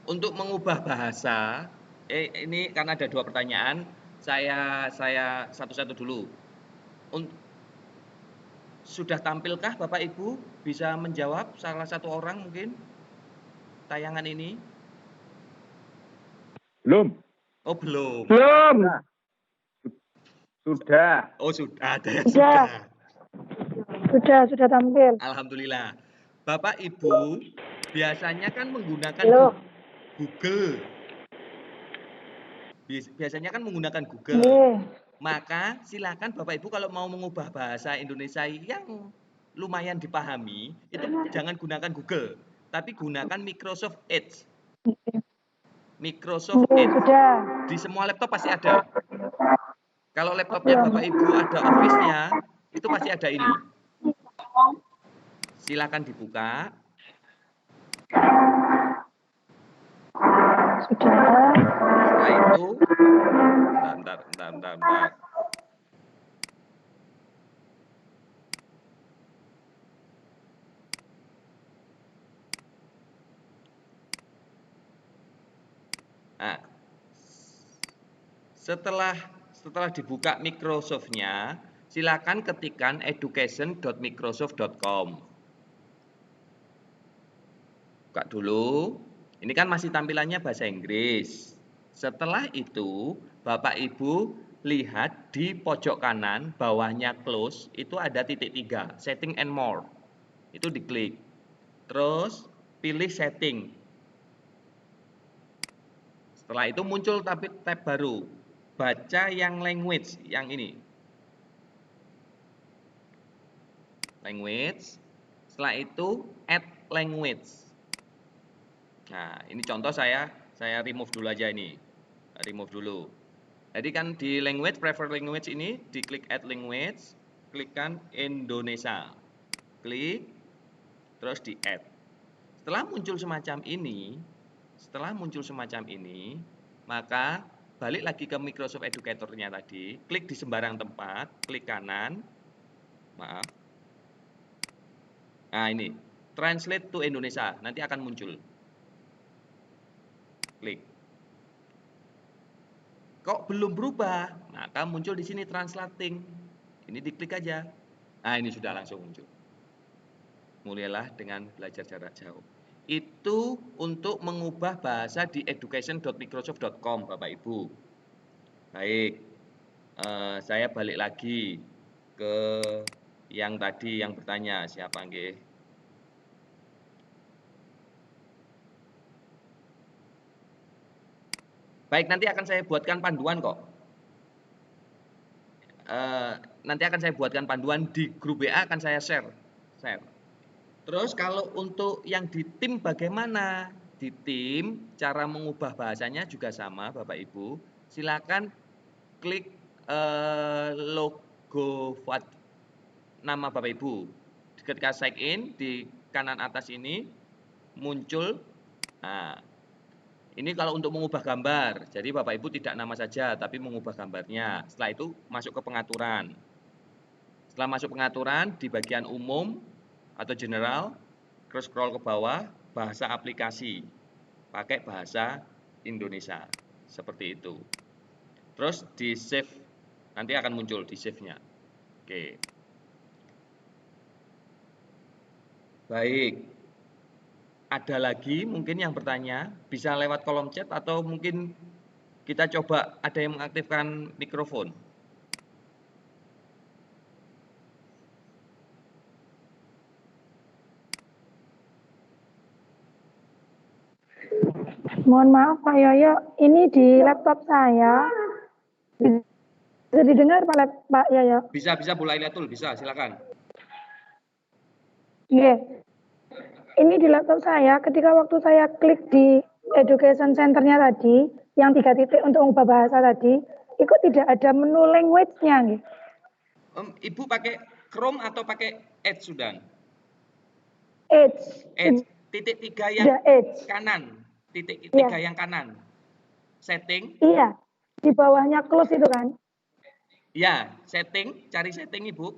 untuk mengubah bahasa, ini karena ada 2 pertanyaan, saya satu-satu dulu. Sudah tampilkah Bapak Ibu bisa menjawab salah satu orang mungkin tayangan ini? Belum. Oh, belum. Belum. Sudah. Oh, sudah, ada yang sudah. Sudah tampil. Alhamdulillah. Bapak Ibu biasanya kan menggunakan Google. Biasanya kan menggunakan Google. Maka silakan Bapak Ibu kalau mau mengubah bahasa Indonesia yang lumayan dipahami, itu jangan gunakan Google, tapi gunakan Microsoft Edge. Microsoft Edge. Di semua laptop pasti ada. Kalau laptopnya Bapak Ibu ada Office-nya, itu pasti ada ini. Silakan dibuka. Setelah itu, bentar. Nah, setelah dibuka Microsoft-nya, silakan ketikkan education.microsoft.com. Buka dulu. Ini kan masih tampilannya bahasa Inggris. Setelah itu, Bapak Ibu lihat di pojok kanan, bawahnya close, itu ada titik 3, setting and more. Itu diklik. Terus pilih setting. Setelah itu muncul tab baru, baca yang language, yang ini. Language. Setelah itu add language. Nah, ini contoh saya remove dulu aja ini. Remove dulu. Jadi kan di language, prefer language ini, diklik add language, klikkan Indonesia. Klik, terus di add. Setelah muncul semacam ini, maka balik lagi ke Microsoft Educator-nya tadi, klik di sembarang tempat, klik kanan, maaf. Nah ini, translate to Indonesia, nanti akan muncul. Klik. Kok belum berubah? Maka muncul di sini translating. Ini diklik aja. Nah ini sudah langsung muncul. Mulailah dengan belajar jarak jauh. Itu untuk mengubah bahasa di education.microsoft.com Bapak Ibu. Baik, saya balik lagi ke yang tadi yang bertanya, siapa nggih? Baik, nanti akan saya buatkan panduan kok. Nanti akan saya buatkan panduan di grup WA, akan saya share. Terus kalau untuk yang di tim bagaimana? Di tim cara mengubah bahasanya juga sama Bapak Ibu. Silakan klik logo nama Bapak Ibu. Ketika sign in di kanan atas ini muncul. Nah, ini kalau untuk mengubah gambar. Jadi Bapak Ibu tidak nama saja tapi mengubah gambarnya. Setelah itu masuk ke pengaturan. Setelah masuk pengaturan di bagian umum atau general, terus scroll ke bawah, bahasa aplikasi. Pakai bahasa Indonesia. Seperti itu. Terus di save, nanti akan muncul di save-nya. Oke. Baik. ada lagi mungkin yang bertanya, bisa lewat kolom chat atau mungkin kita coba ada yang mengaktifkan mikrofon. Mohon maaf Pak Yoyo, ini di laptop saya. Bisa didengar Pak Yoyo? Bisa Bu Lailatul, bisa, silakan. Iya. Ini di laptop saya, ketika waktu saya klik di Education Center-nya tadi, yang 3 titik untuk mengubah bahasa tadi, itu tidak ada menu language-nya. Gitu. Ibu pakai Chrome atau pakai Edge sudah? Edge. Edge. Titik 3 yang Edge. kanan. Titik 3 yang kanan. Setting. Iya. Di bawahnya close itu kan? Ya, setting. Cari setting Ibu.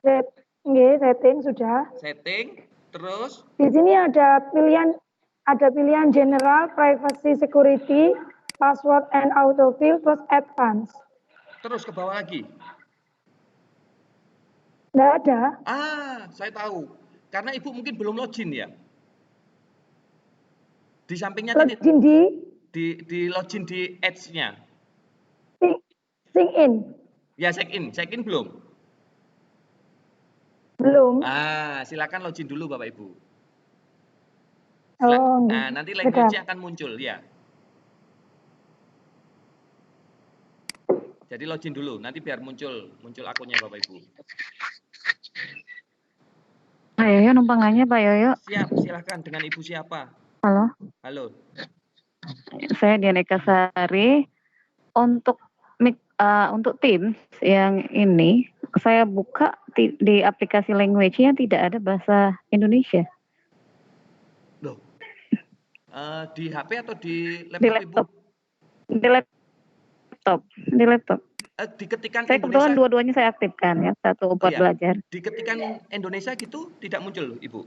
Setting sudah. Setting. Terus? Di sini ada pilihan general, privacy, security, password and autofill, terus advance. Terus ke bawah lagi. Nggak ada. Saya tahu. Karena Ibu mungkin belum login ya. Di sampingnya login di login di Edge-nya. Sign in. Ya, check in belum? Belum. Silakan login dulu Bapak Ibu. Nanti language-nya akan muncul ya. Jadi login dulu, nanti biar muncul akunnya Bapak Ibu. Pak Yoyo numpang nanya Pak Yoyo. Siap, silakan. Dengan Ibu siapa? Halo. Saya Dianeka Sari. Untuk tim yang ini, saya buka di aplikasi language-nya tidak ada bahasa Indonesia. Loh. Di HP atau di laptop, Di laptop. Ibu? Di laptop. Diketikan saya Indonesia. Kebetulan dua-duanya saya aktifkan ya, satu buat belajar. Diketikan Indonesia gitu tidak muncul, Ibu?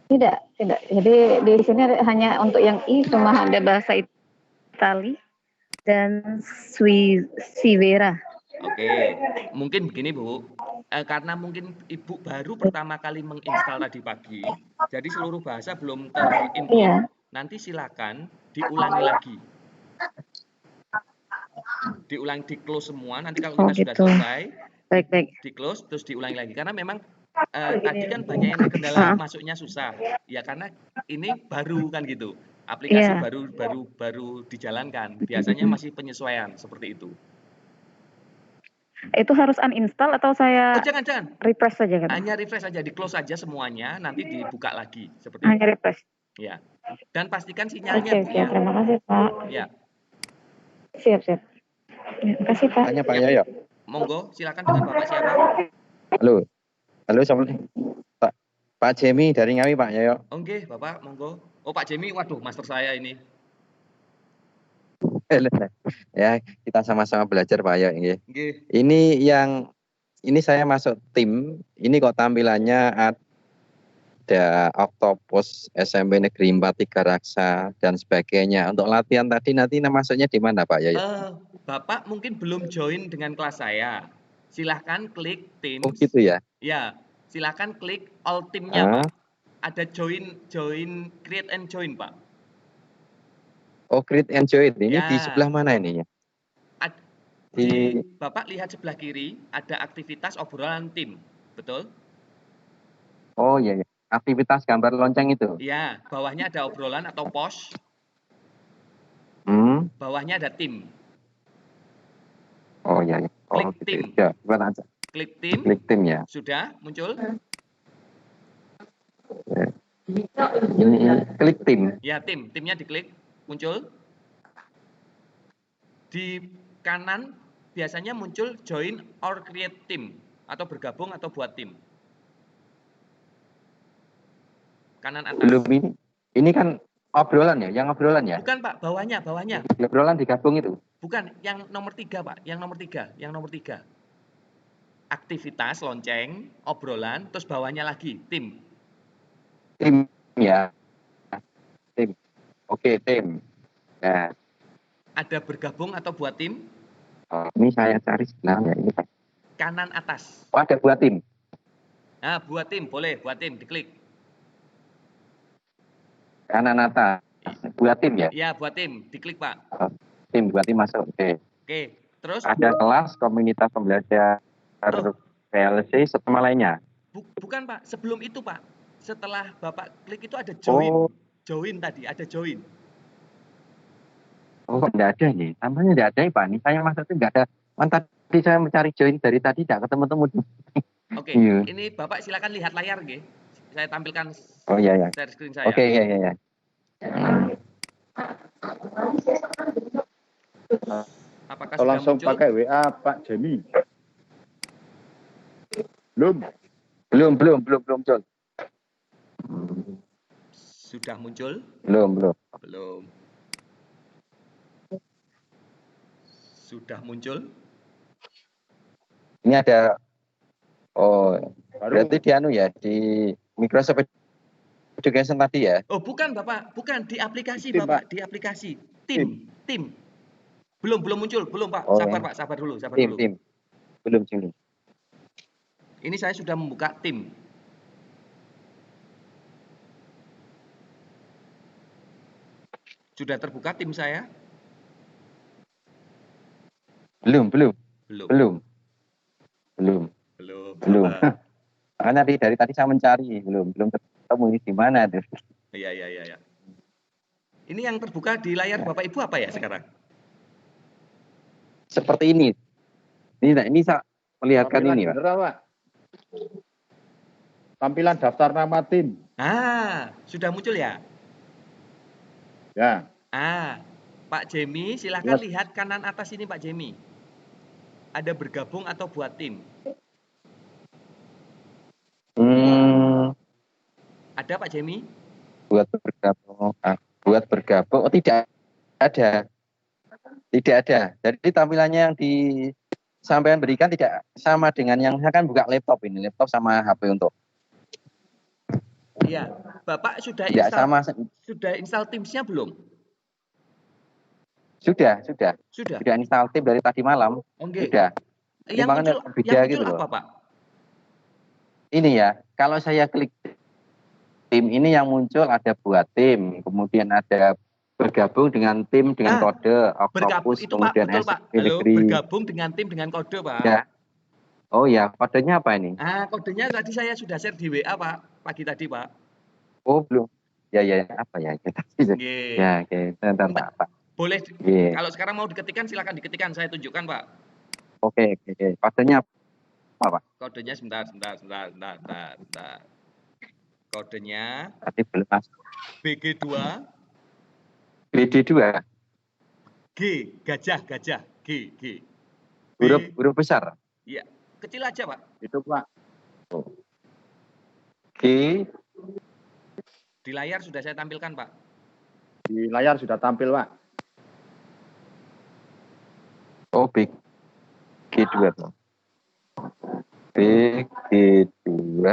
Tidak. Jadi di sini hanya untuk yang cuma ada bahasa Itali dan Sivera. Oke, mungkin begini Bu, karena mungkin Ibu baru pertama kali menginstal tadi pagi, jadi seluruh bahasa belum terinput. Nanti silakan diulangi lagi. Di close semua, nanti kalau kita sudah selesai, baik. di close terus diulangi lagi. Karena memang tadi kan banyak yang terkendala masuknya susah, ya karena ini baru kan gitu. Aplikasi baru dijalankan, biasanya masih penyesuaian seperti itu. Itu harus uninstall atau saya jangan. refresh saja kan? Hanya refresh saja, di close saja semuanya, nanti dibuka lagi seperti hanya itu. Refresh. Ya. Dan pastikan sinyalnya Bu ya. Terima kasih Pak. Ya. Siap. Ya, terima kasih Pak. Tanya Pak Yoyo. Monggo, silakan dengan Bapak siapa? Halo, Assalamualaikum. Pak Jemi dari Ngawi Pak Yoyo. Oke, Bapak, monggo. Oh Pak Jemi, waduh master saya ini. Ya, kita sama-sama belajar Pak Yoyo. Nggih. Ini saya masuk tim, ini kok tampilannya ada Oktopus, SMP Negeri 43 Raksa dan sebagainya. Untuk latihan tadi nanti masuknya di mana Pak Yoyo? Bapak mungkin belum join dengan kelas saya. Silahkan klik Teams. Oh gitu ya? Ya, silahkan klik all team-nya Pak. Ada join, create and join Pak. Oh, create and join. Ini di sebelah mana ini ya? Bapak lihat sebelah kiri ada aktivitas obrolan tim, betul? Oh iya. Aktivitas gambar lonceng itu? Iya, bawahnya ada obrolan atau post. Bawahnya ada tim. Oh iya. Klik tim. Ya, gimana aja? Klik tim. Klik tim ya. Sudah muncul? Ini klik tim. Ya, timnya diklik, muncul. Di kanan biasanya muncul join or create team atau bergabung atau buat tim. Kanan atas. Belum ini. Ini kan obrolan ya, yang obrolan ya? Bukan Pak, bawahnya. Obrolan digabung itu. Bukan, yang nomor 3 Pak, yang nomor 3. Aktivitas lonceng, obrolan, terus bawahnya lagi tim. Tim ya. Tim. Oke, tim. Nah. Ada bergabung atau buat tim? Oh, ini saya cari sebenarnya ini Pak. Kanan atas. Oh, ada buat tim. Nah, buat tim, boleh buat tim, diklik. kanan atas. Buat tim ya? Ya, buat tim. Diklik, Pak. Tim, buat tim masuk. Oke. Oke, terus? Ada kelas komunitas pembelajar Oh. PLC sama lainnya. Bukan, Pak. Sebelum itu, Pak. Setelah Bapak klik itu ada join. Oh. Join tadi, ada join. Oh, enggak ada nih. Tampaknya enggak ada, Pak. Nih saya masuk itu enggak ada. Tadi saya mencari join dari tadi enggak ketemu-temu. Oke, Iya. ini Bapak silakan lihat layar, nggih. Saya tampilkan Oh iya ya. share screen saya. Oke, iya. Apakah Atau sudah langsung muncul? pakai WA Pak Jemi? Belum. Belum, Jol. Sudah muncul? Belum. Belum. Sudah muncul? Ini ada Baru. berarti di anu ya, di Microsoft Education tadi ya. Oh, bukan, Bapak. Bukan di aplikasi, Tim, Bapak. Pak. Di aplikasi. Tim. Belum muncul. Belum, Pak. Oh, Sabar, ya. Pak. Sabar dulu. Tim. Belum sini. Ini saya sudah membuka tim. Sudah terbuka tim saya? Belum. Belum. Karena dari tadi saya mencari, belum ketemu ini di mana tuh. Iya. Ini yang terbuka di layar Bapak Ibu apa ya sekarang? Seperti ini. Ini saya melihatkan Tampilan ini, Pak. general, Pak. Tampilan daftar nama tim. Sudah muncul ya? Ya. Pak Jemi, silahkan Yes. lihat kanan atas ini, Pak Jemi. Ada bergabung atau buat tim? Ada, Pak Jemi? Buat bergabung. Oh, tidak ada. Jadi tampilannya yang disampaikan berikan tidak sama dengan yang saya kan buka laptop ini, laptop sama HP untuk. Iya. Bapak sudah Tidak sama. install Teams-nya belum? Sudah Sudah. install tim dari tadi malam. Oke. Sudah. Yang Makanya muncul, beda gitu loh. apa, Pak? Ini ya, kalau saya klik tim ini yang muncul ada buat tim, kemudian ada bergabung dengan tim dengan kode Bergabung Octopus, itu, Pak, kemudian betul, Pak. Halo, Electric. bergabung dengan tim dengan kode, Pak. Ya. Oh ya, kodenya apa ini? Kodenya tadi saya sudah share di WA, Pak. Pagi tadi, Pak. Oh, belum. Ya, apa ya? Nggih. Ya, oke. Bentar, Pak. Boleh. Iya. Kalau sekarang mau diketikkan, silakan diketikkan. Saya tunjukkan, Pak. Oke. Kodenya apa, Pak? Kodenya sebentar. Kodenya Tadi belum masuk. BG2. BD2. G, gajah, G. Huruf besar. Iya, kecil aja, Pak. Itu, Pak. G. Di layar sudah saya tampilkan, Pak. Di layar sudah tampil, Pak. Oh, BG2. BG2.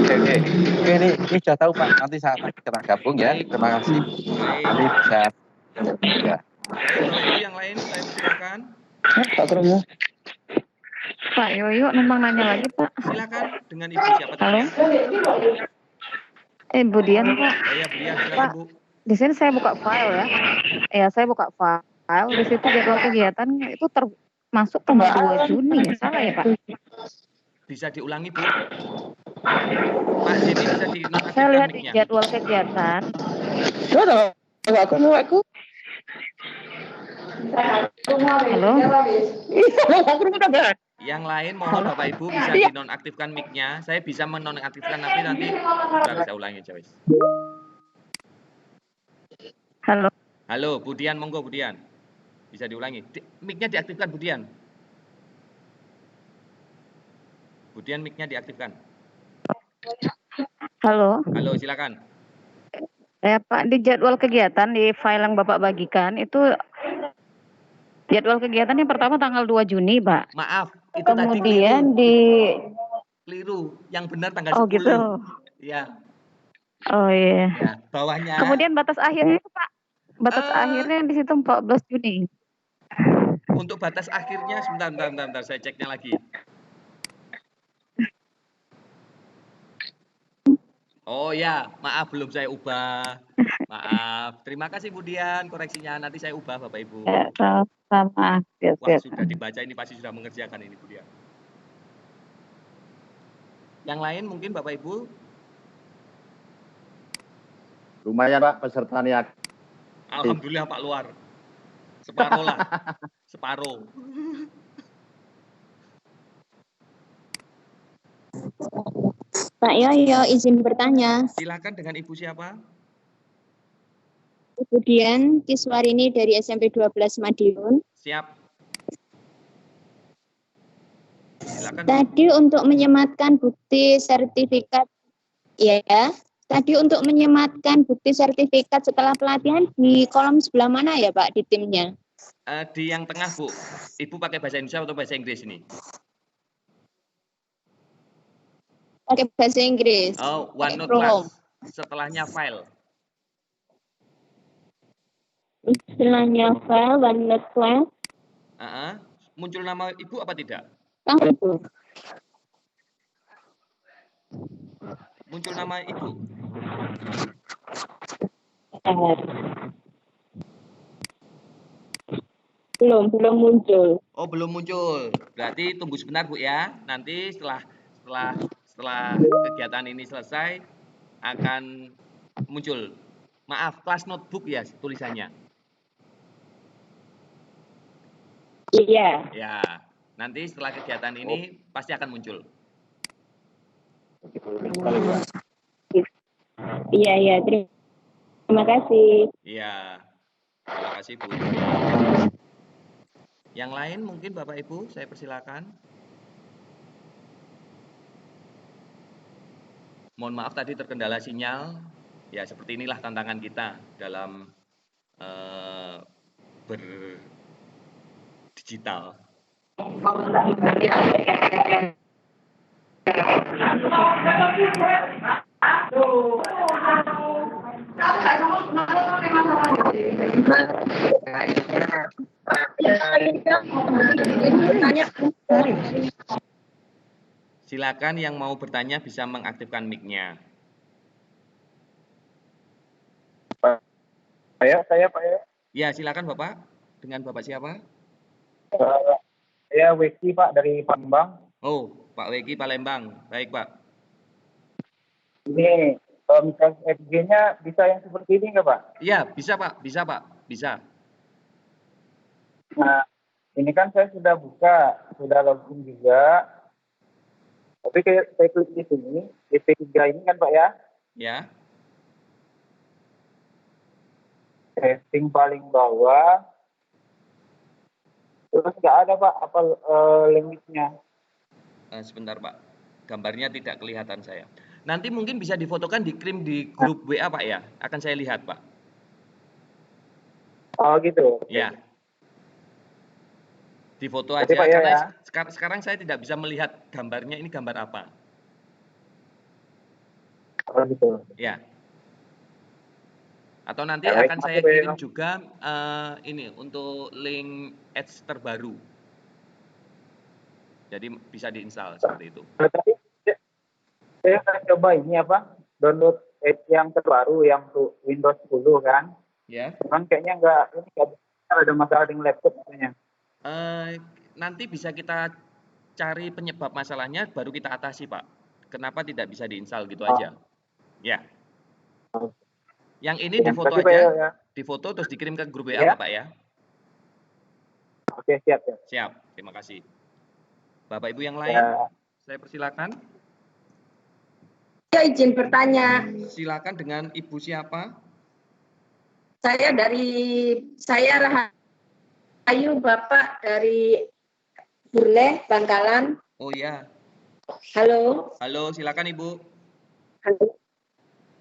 Oke, ini sudah tahu, Pak. Nanti saat kita gabung ya. Terima kasih. Nanti bisa. Ya. Bapak yang lain, saya silakan. Pak Yoyo numpang nanya lagi, Pak. Silakan dengan Ibu siapa Halo? tadi? Bu Dian, Pak. Iya, Bu Dian, silakan, Pak, Bu. di sini saya buka file ya. Ya, saya buka file. Di situ jadwal kegiatan itu termasuk tanggal 2 Juni. Salah ya, Pak? Bisa diulangi, Bu. Pak Jimmy bisa Saya dinonaktifkan lihat di mic-nya. jadwal kegiatan. Halo? Yang lain mohon Bapak Ibu bisa dinonaktifkan mic-nya. Saya bisa menonaktifkan tapi nanti saya ulangi, Joyce. Halo? Halo, Bu Dian, monggo Bu Dian. Bisa diulangi. Mic-nya diaktifkan, Bu Dian. Bu Dian, mic-nya diaktifkan. Halo? Halo, silakan. Ya Pak, di jadwal kegiatan di file yang Bapak bagikan itu jadwal kegiatan yang pertama tanggal 2 Juni, Pak. Maaf, itu Kemudian tadi keliru. Yang benar tanggal 10. Oh gitu. Ya. Oh iya. Ya, bawahnya. Kemudian batas akhirnya itu, Pak. Batas akhirnya di situ 14 Juni. Untuk batas akhirnya sebentar, saya ceknya lagi. Oh ya, maaf belum saya ubah. Maaf. Terima kasih Bu Dian koreksinya. Nanti saya ubah Bapak Ibu. Ya, sama. Wah, sudah dibaca ini pasti sudah mengerjakan ini Bu Dian. Yang lain mungkin Bapak Ibu? Lumayan Pak pesertanya. Alhamdulillah Pak Luar. Separuh lah. Separuh. Pak Yoyo, izin bertanya. Silakan dengan Ibu siapa? Ibu Dian Kiswarini dari SMP 12 Madiun. Siap. Silakan. Tadi untuk menyematkan bukti sertifikat, ya. Tadi untuk menyematkan bukti sertifikat setelah pelatihan di kolom sebelah mana ya Pak di timnya? Di yang tengah Bu. Ibu pakai bahasa Indonesia atau bahasa Inggris ini? Pakai bahasa Inggris. Oh, OneNote Chrome. Plus. Setelahnya file. Istilahnya file, OneNote Plus. Muncul nama Ibu apa tidak? Muncul nama Ibu? Belum muncul. Oh, belum muncul. Berarti tunggu sebentar Bu ya. Nanti setelah kegiatan ini selesai akan muncul. Maaf, kelas notebook ya tulisannya. Iya. Ya, nanti setelah kegiatan ini pasti akan muncul. Iya, terima kasih. Iya, terima kasih Bu. Yang lain mungkin Bapak Ibu, saya persilakan. Mohon maaf tadi terkendala sinyal. Ya, seperti inilah tantangan kita dalam berdigital. Silakan yang mau bertanya bisa mengaktifkan mic-nya. Saya Pak ya. Ya, silakan Bapak. Dengan Bapak siapa? Saya Weki Pak dari Palembang. Oh, Pak Weki Palembang. Baik Pak. Ini misalnya FG-nya bisa yang seperti ini nggak Pak? Iya, bisa Pak. Bisa Pak. Bisa. Nah, ini kan saya sudah buka, sudah login juga. Tapi kayak saya klik di sini, EP3 ini kan Pak ya? Ya. Setting paling bawah. Terus nggak ada Pak apa linknya? Sebentar Pak. Gambarnya tidak kelihatan saya. Nanti mungkin bisa difotokan dikirim di grup WA Pak ya. Akan saya lihat Pak. Oh gitu. Ya. Difoto aja Pak, karena ya. sekarang saya tidak bisa melihat gambarnya ini gambar apa. Oh gitu. Ya. Atau nanti Ya, akan saya Pak. kirim juga ini untuk link Edge terbaru. Jadi bisa diinstal seperti itu. Tadi saya akan coba ini apa? Download Edge yang terbaru yang untuk Windows 10 kan? Ya. Kan kayaknya nggak ada masalah dengan laptop katanya. Nanti bisa kita cari penyebab masalahnya baru kita atasi Pak. Kenapa tidak bisa diinstal gitu aja? Ya. Yang ini difoto aja, ya. difoto terus dikirim ke grup WA Ya. Pak ya. Oke, siap ya. Siap, terima kasih. Bapak Ibu yang lain, saya persilakan. Ya, izin bertanya. Silakan dengan Ibu siapa? Saya Rahayu, Bapak dari Burleh, Bangkalan. Oh ya. Halo. Halo, silakan Ibu. Halo.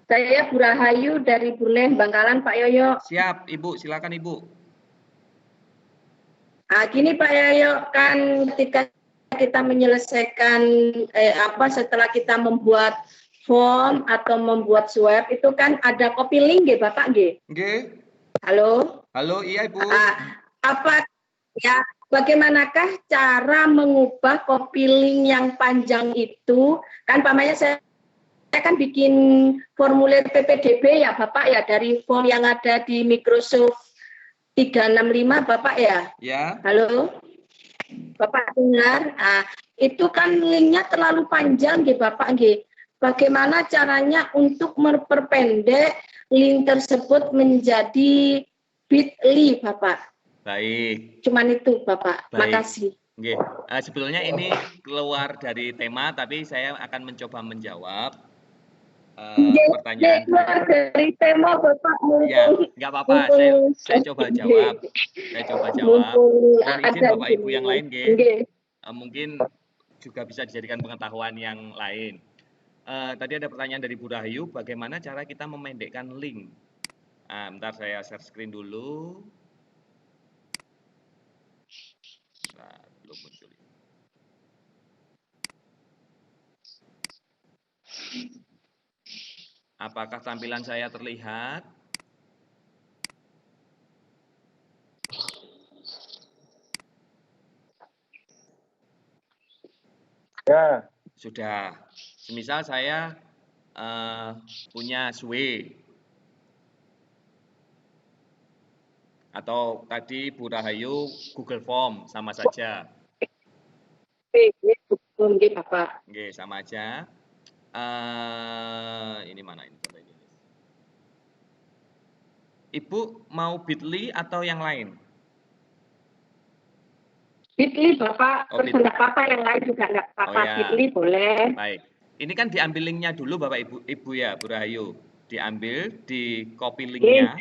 Saya Bu Rahayu dari Burleh, Bangkalan, Pak Yoyo. Siap, Ibu, silakan Ibu. Gini Pak Yoyo, kan ketika kita menyelesaikan setelah kita membuat form atau membuat swab itu kan ada copy link nggih Bapak nggih? Nggih. Halo? Halo, iya Ibu. Bagaimanakah cara mengubah copy link yang panjang itu? Kan pamannya saya saya kan bikin formulir PPDB ya Bapak ya, dari form yang ada di Microsoft 365 Bapak ya. Ya. Halo, Bapak dengar? Nah, itu kan linknya terlalu panjang gitu Bapak. Gitu. Bagaimana caranya untuk memperpendek link tersebut menjadi bit.ly Bapak? Baik. Cuman itu Bapak. Baik. Makasih. Oke. Sebetulnya ini keluar dari tema, tapi saya akan mencoba menjawab pertanyaan dari tema Bapak. Ya, nggak apa-apa. Saya coba jawab. Saya coba jawab. Mohon izin Bapak Ibu yang lain, mungkin juga bisa dijadikan pengetahuan yang lain. Tadi ada pertanyaan dari Bu Rahayu, bagaimana cara kita memendekkan link? Bentar saya share screen dulu. Bentar, belum muncul. Apakah tampilan saya terlihat? Ya. Sudah. Semisal saya punya SWE atau tadi Bu Rahayu Google Form, sama saja. Oke, Bapak. Oke, sama aja. Ini mana ini? Coba ini. Ibu mau bit.ly atau yang lain? Bit.ly Bapak, Oh, terus apa yang lain juga nggak apa-apa. Oh, ya. Bit.ly boleh. Baik. Ini kan diambil linknya dulu Bapak Ibu ya, Bu Rahayu. Diambil, di copy linknya.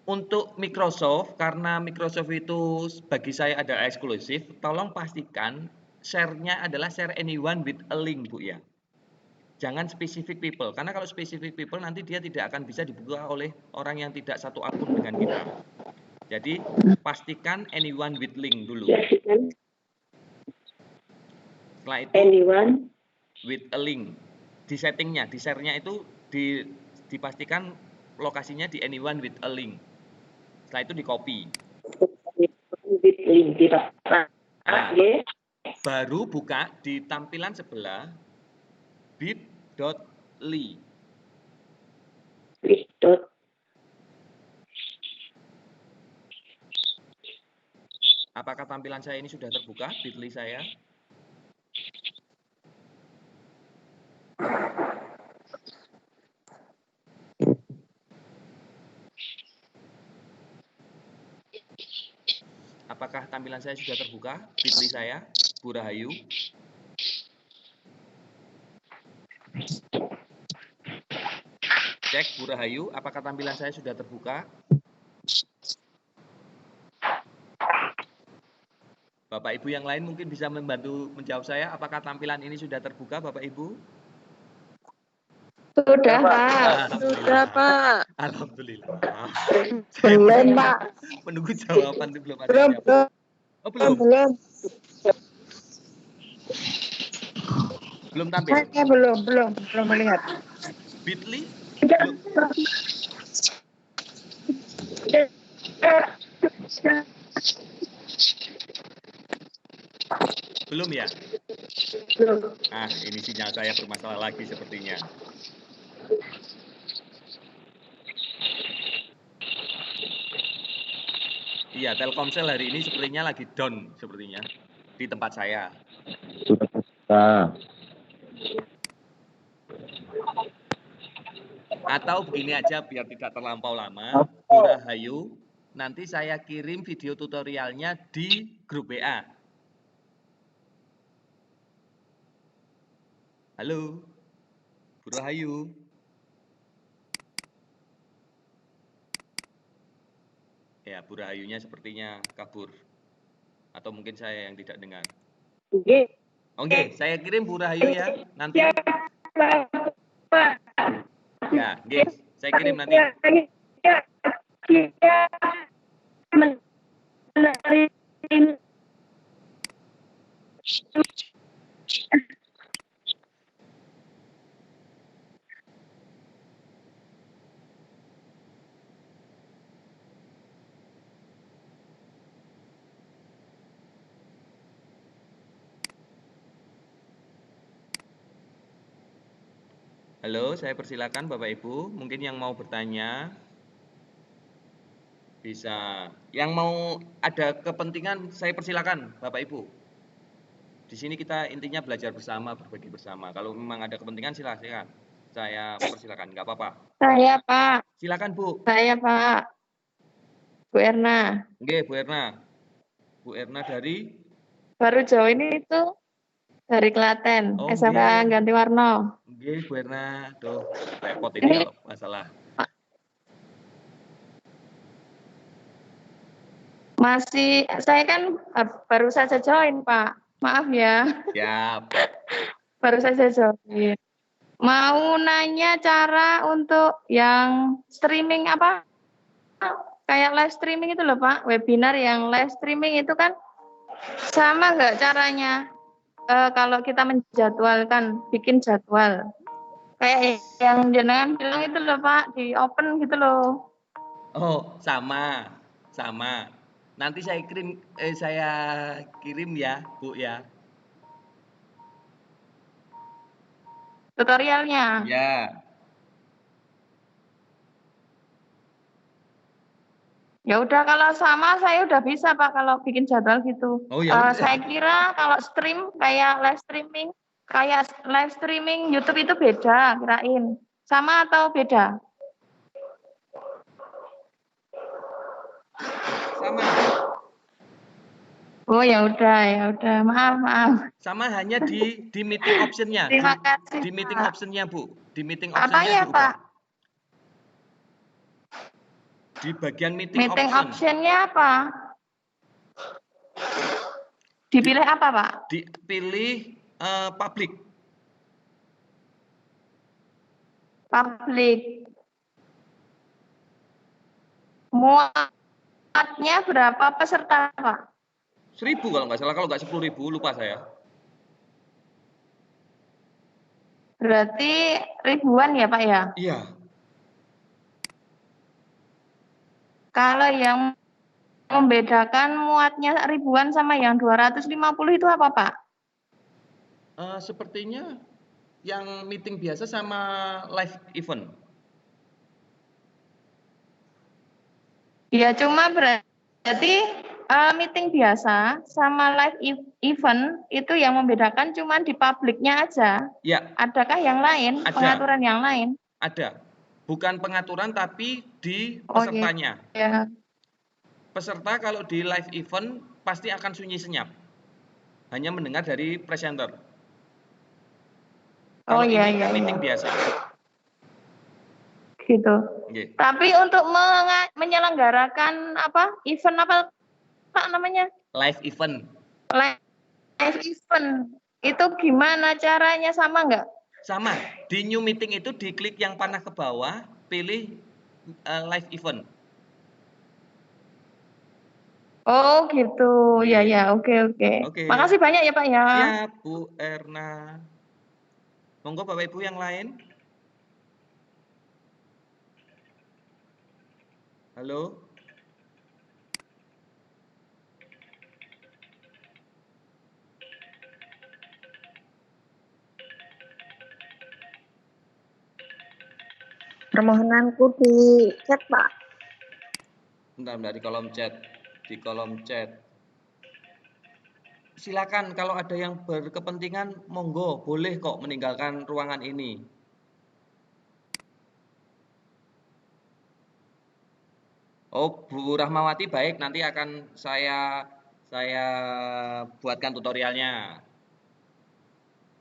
Untuk Microsoft, karena Microsoft itu bagi saya adalah eksklusif, tolong pastikan share-nya adalah share anyone with a link, Bu ya. Jangan specific people, karena kalau specific people nanti dia tidak akan bisa dibuka oleh orang yang tidak satu akun dengan kita. Jadi pastikan anyone with link dulu. Setelah itu anyone with a link. Di settingnya, di share-nya itu dipastikan lokasinya di anyone with a link. Setelah itu di copy. Baru buka di tampilan sebelah bit.ly. Apakah tampilan saya ini sudah terbuka, bit.ly saya? Apakah tampilan saya sudah terbuka, bit.ly saya, Bu Rahayu? Cek Bu Rahayu, apakah tampilan saya sudah terbuka? Bapak Ibu yang lain mungkin bisa membantu menjawab saya, apakah tampilan ini sudah terbuka Bapak Ibu? Sudah Pak. Sudah Pak. Alhamdulillah. Belum Pak. Menunggu jawaban itu belum ada siapa. Oh belum? Belum tampil? Saya belum melihat. bit.ly? Belum ya? Belum. Ini sinyal saya bermasalah lagi sepertinya. Iya, Telkomsel hari ini sepertinya lagi down sepertinya di tempat saya. Sudah bisa. Atau begini aja biar tidak terlampau lama, Bu Rahayu, nanti saya kirim video tutorialnya di grup WA. Halo, Bu Rahayu. Ya, Bu Rahayunya sepertinya kabur. Atau mungkin saya yang tidak dengar. Oke, saya kirim Bu Rahayu ya, nanti. Ya, guys, saya kirim nanti. Halo, saya persilakan Bapak Ibu. Mungkin yang mau bertanya bisa. Yang mau ada kepentingan saya persilakan Bapak Ibu. Di sini kita intinya belajar bersama, berbagi bersama. Kalau memang ada kepentingan silakan. Saya persilakan, nggak apa-apa. Saya, Pak. Silakan Bu. Saya, Pak. Bu Erna. Oke, Bu Erna. Bu Erna dari Baru join itu dari Klaten, Oh, SMK nggih. Ganti Warno. Nggih, Bu Erna. Duh, repot ini kalau masalah. Saya kan baru saja join, Pak. Maaf ya, Siap. baru saja join. Mau nanya cara untuk yang streaming apa? Kayak live streaming itu loh, Pak. Webinar yang live streaming itu kan sama nggak caranya? Kalau kita menjadwalkan, bikin jadwal. Kayak yang jenengan bilang itu loh, Pak, di open gitu loh. Oh, sama. Nanti saya kirim ya, Bu ya. Tutorialnya. Ya. Ya udah kalau sama saya udah bisa Pak kalau bikin jadwal gitu. Oh, ya udah. Saya kira kalau stream kayak live streaming YouTube itu beda kirain. Sama atau beda? Sama. Oh ya udah. Maaf. Sama hanya di meeting option-nya. Terima kasih. Di meeting Pak. option-nya, Bu. Di meeting Apa option-nya ya, diubah. Pak? Di bagian meeting Meeting option. option-nya apa? Dipilih apa, Pak? Dipilih public. Public. Muatnya berapa peserta, Pak? 1.000 kalau nggak salah, kalau nggak 10.000, lupa saya. Berarti ribuan ya, Pak ya? Iya. Kalau yang membedakan muatnya ribuan sama yang 250 itu apa, Pak? Sepertinya yang meeting biasa sama live event. Ya, cuma berarti meeting biasa sama live event itu yang membedakan cuma di publiknya aja. Ya. Adakah yang lain, Ada. pengaturan yang lain? Ada. Bukan pengaturan tapi di pesertanya. Oh, ya. Peserta kalau di live event pasti akan sunyi senyap. Hanya mendengar dari presenter. Kalau ini meeting biasa. Gitu. Okay. Tapi untuk menyelenggarakan event apa Pak namanya? Live event. Live event. Itu gimana caranya, sama nggak? Sama. Di new meeting itu diklik yang panah ke bawah, pilih live event. Oh gitu, ya oke. Makasih banyak ya Pak ya. Siap Bu Erna. Monggo Bapak Ibu yang lain. Halo. Permohonanku di chat Pak. Bentar di kolom chat. Silakan kalau ada yang berkepentingan, monggo boleh kok meninggalkan ruangan ini. Oh, Bu Rahmawati baik, nanti akan saya buatkan tutorialnya.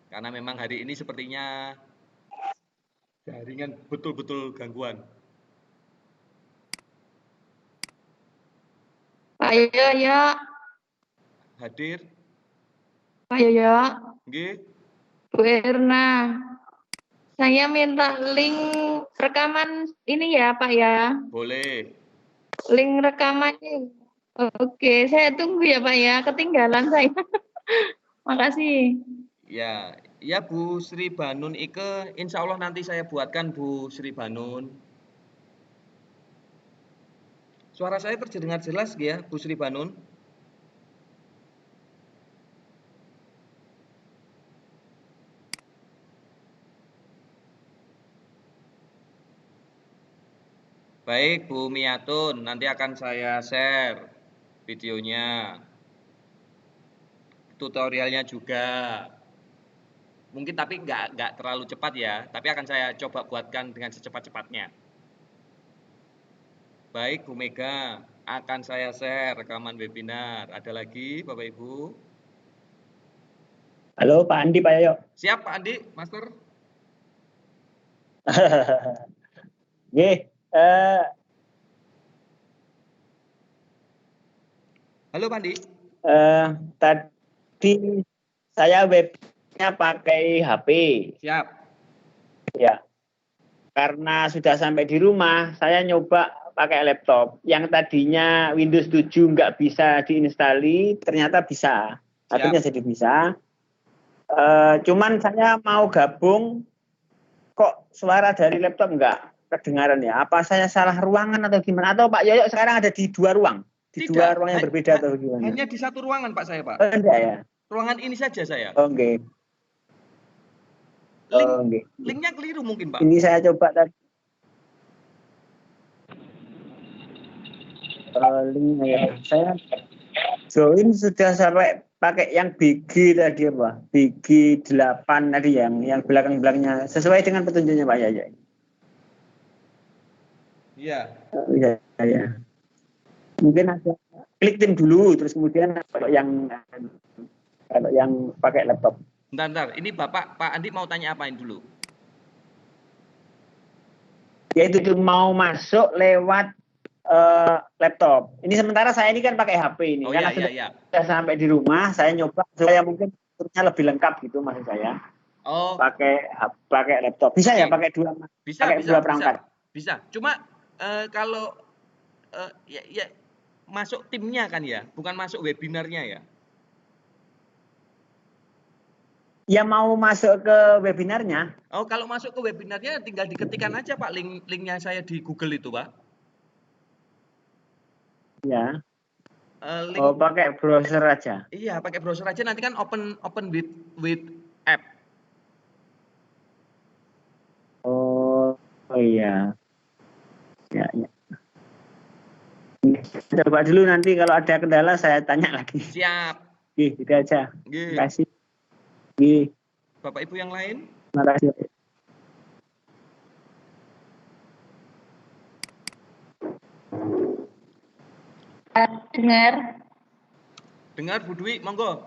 Karena memang hari ini sepertinya jaringan betul-betul gangguan. Ayo ya. Hadir. Ayo ya. Nggih. Bu Erna. Saya minta link rekaman ini ya Pak ya. Boleh. Link rekamannya. Oke, saya tunggu ya Pak ya. Ketinggalan saya. Makasih. Ya Bu Sri Banun Ike, insya Allah nanti saya buatkan Bu Sri Banun. Suara saya terdengar jelas ya Bu Sri Banun? Baik, Bu Miatun, nanti akan saya share videonya, tutorialnya juga. Mungkin tapi nggak terlalu cepat ya, tapi akan saya coba buatkan dengan secepat-cepatnya. Baik, Bu Mega, akan saya share rekaman webinar. Ada lagi, Bapak Ibu? Halo, Pak Andi, Pak Yoyo. Siap, Pak Andi, Master. Nggih, Halo, Pak Andi. tadi saya webnya pakai HP. Siap. Ya. Karena sudah sampai di rumah, saya nyoba pakai laptop. Yang tadinya Windows 7 nggak bisa diinstali, ternyata bisa. Akhirnya jadi bisa. Cuman saya mau gabung, kok suara dari laptop nggak kedengaran ya? Apa saya salah ruangan atau gimana? Atau Pak Yoyo sekarang ada di 2 ruang? Di Tidak, 2 ruang yang berbeda atau gimana? Hanya di 1 ruangan, Pak, saya, Pak. Enggak ya? Ruangan ini saja saya. Oke. Linknya keliru mungkin, Pak. Ini saya coba tadi. Link ya. Saya join sudah sampai pakai yang BG tadi apa? BG 8 tadi yang belakang-belakangnya sesuai dengan petunjuknya Pak Yaya. Iya. Iya. Mungkin ada klik tim dulu terus kemudian kalau yang pakai laptop. Bentar. Ini Pak Andi mau tanya apain dulu? Yaitu mau masuk lewat laptop. Ini sementara saya ini kan pakai HP ini. Oh, karena iya. sudah sampai di rumah, saya nyoba saya mungkin lebih lengkap gitu maksud saya. Oh. Pakai laptop. Bisa ya pakai dua perangkat. Bisa. Cuma kalau ya masuk timnya kan ya, bukan masuk webinarnya ya. Ya mau masuk ke webinarnya. Oh, kalau masuk ke webinarnya tinggal diketikkan aja Pak linknya saya di Google itu, Pak. Ya. Oh, pakai browser aja. Iya, pakai browser aja, nanti kan open with app. Oh iya. Ya. Coba dulu nanti kalau ada kendala saya tanya lagi. Siap. Gitu aja. Terima kasih. Bapak Ibu yang lain? Terima kasih. Dengar Bu Dwi, monggo.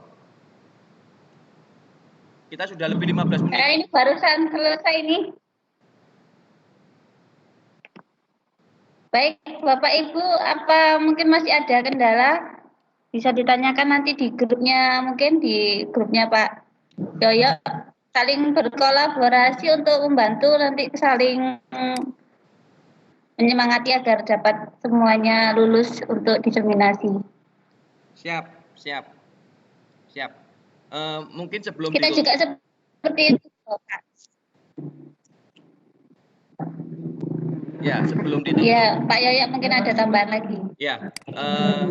Kita sudah lebih 15 menit. Ini barusan selesai ini. Baik, Bapak Ibu, apa mungkin masih ada kendala? Bisa ditanyakan nanti di grupnya, mungkin di grupnya Pak Yoyo. Saling berkolaborasi untuk membantu nanti saling menyemangati agar dapat semuanya lulus untuk diseminasi. Siap. Mungkin sebelum kita juga seperti itu, Pak. Ya, sebelum ditutup. Ya, Pak Yoyo mungkin ada tambahan lagi. Ya,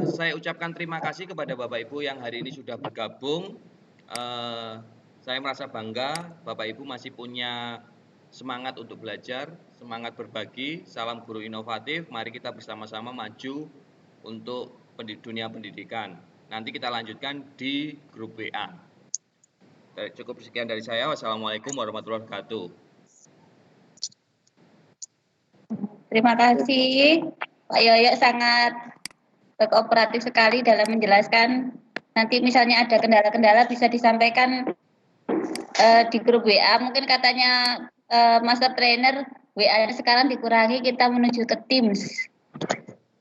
saya ucapkan terima kasih kepada Bapak Ibu yang hari ini sudah bergabung. Saya merasa bangga Bapak Ibu masih punya semangat untuk belajar, semangat berbagi. Salam guru inovatif. Mari kita bersama-sama maju untuk dunia pendidikan. Nanti kita lanjutkan di grup WA. Cukup sekian dari saya. Wassalamualaikum warahmatullahi wabarakatuh. Terima kasih, Pak Yoyo sangat kooperatif sekali dalam menjelaskan. Nanti misalnya ada kendala-kendala bisa disampaikan di grup WA. Mungkin katanya Master Trainer WA sekarang dikurangi, kita menuju ke Teams.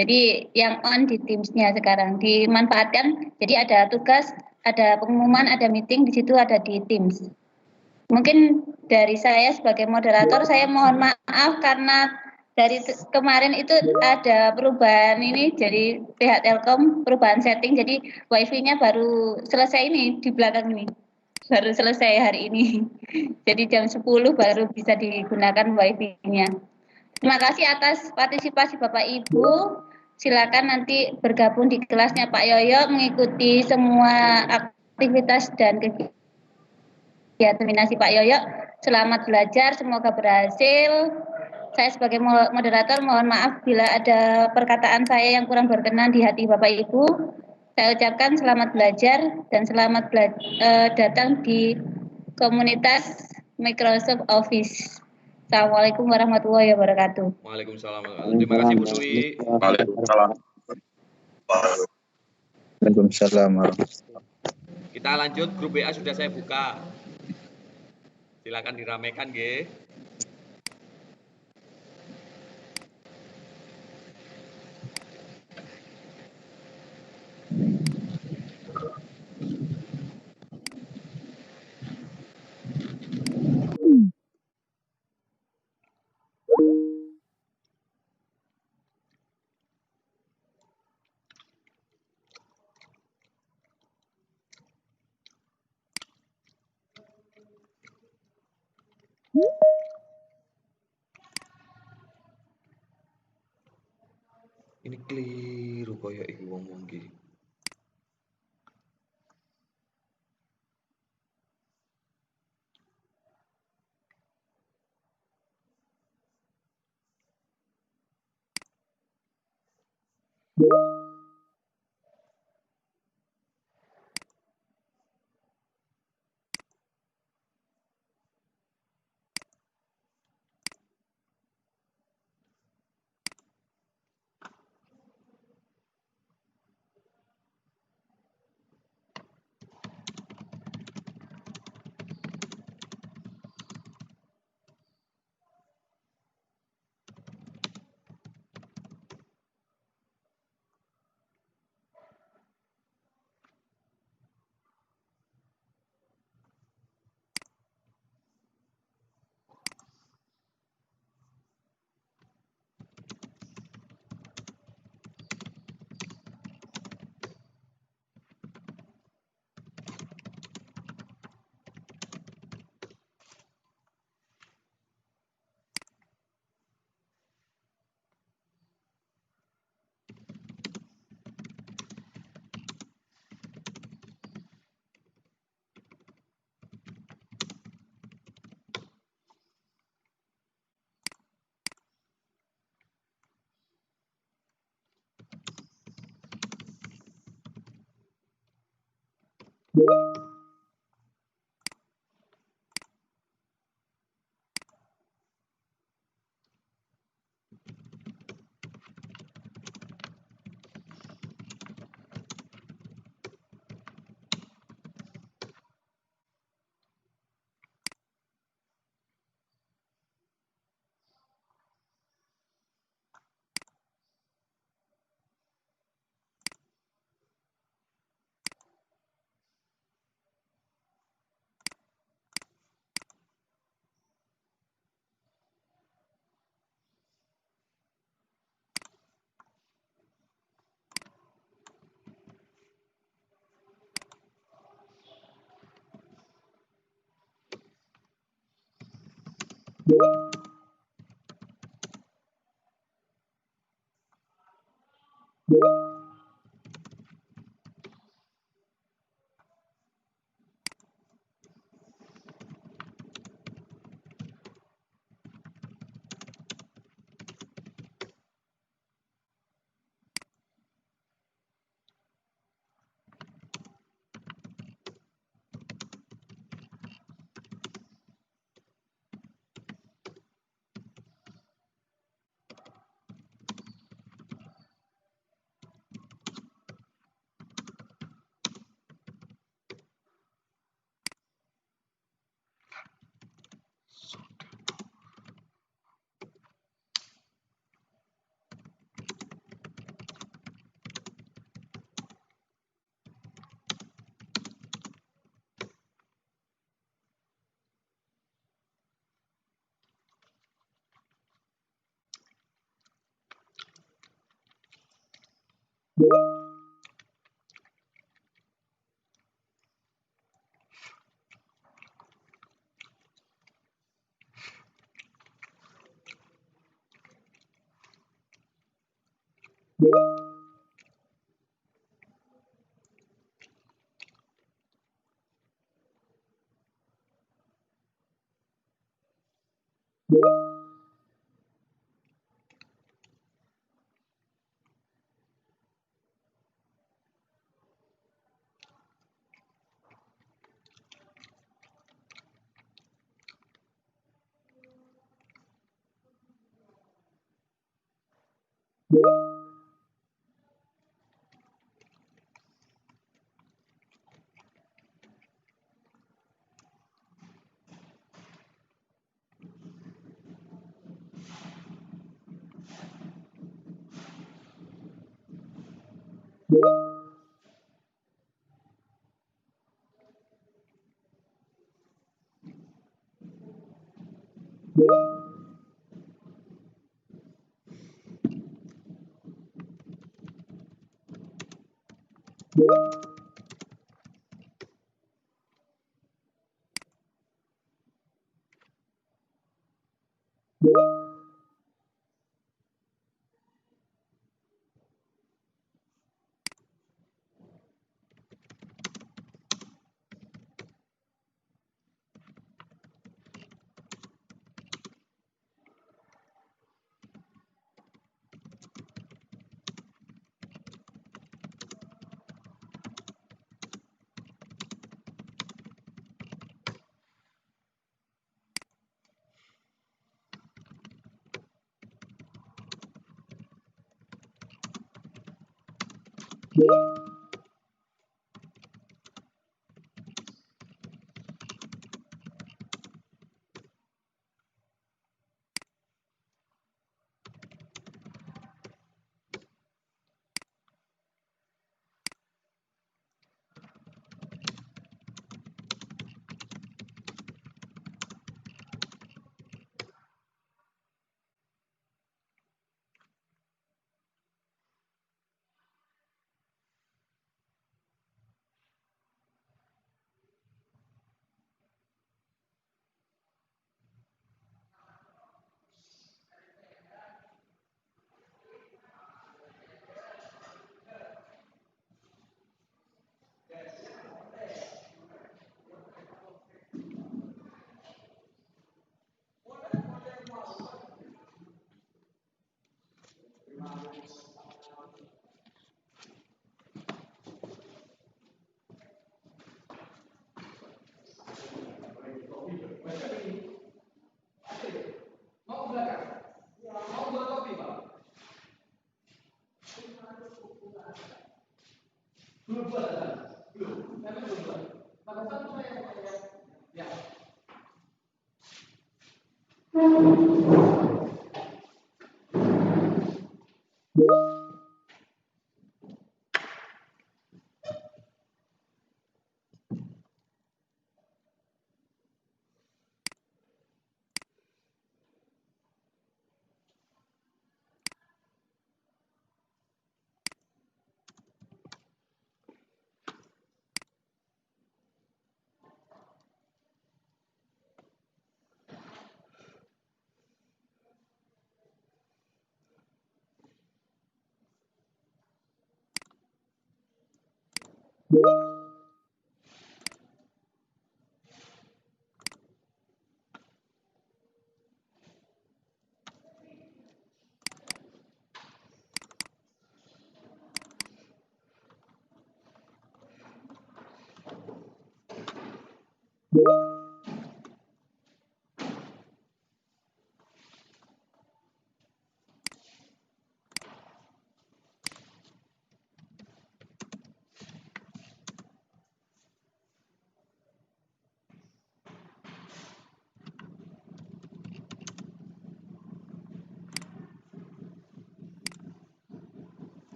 Jadi yang on di Teams-nya sekarang dimanfaatkan. Jadi ada tugas, ada pengumuman, ada meeting di situ, ada di Teams. Mungkin dari saya sebagai moderator saya mohon maaf karena dari kemarin itu ada perubahan ini, jadi pihak Telkom perubahan setting, jadi wifi-nya baru selesai ini di belakang ini, baru selesai hari ini. Jadi jam 10 baru bisa digunakan wifi-nya. Terima kasih atas partisipasi Bapak Ibu. Silakan nanti bergabung di kelasnya Pak Yoyo, mengikuti semua aktivitas dan kegiatan seminasi Pak Yoyo. Selamat belajar, semoga berhasil. Saya sebagai moderator mohon maaf bila ada perkataan saya yang kurang berkenan di hati Bapak Ibu. Saya ucapkan selamat belajar dan selamat datang di komunitas Microsoft Office. Assalamualaikum warahmatullahi wabarakatuh. Waalaikumsalam. Terima kasih Bu Dwi. Waalaikumsalam. Waalaikumsalam. Kita lanjut, grup WA sudah saya buka. Silakan diramaikan, nggih. Ini keliru koyo iki wong-wong iki.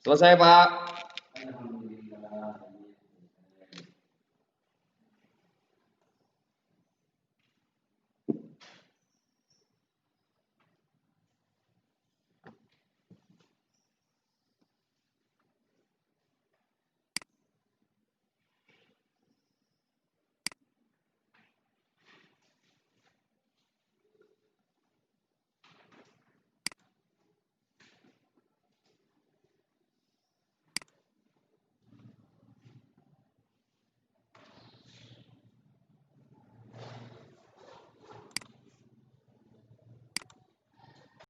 Selesai, Pak.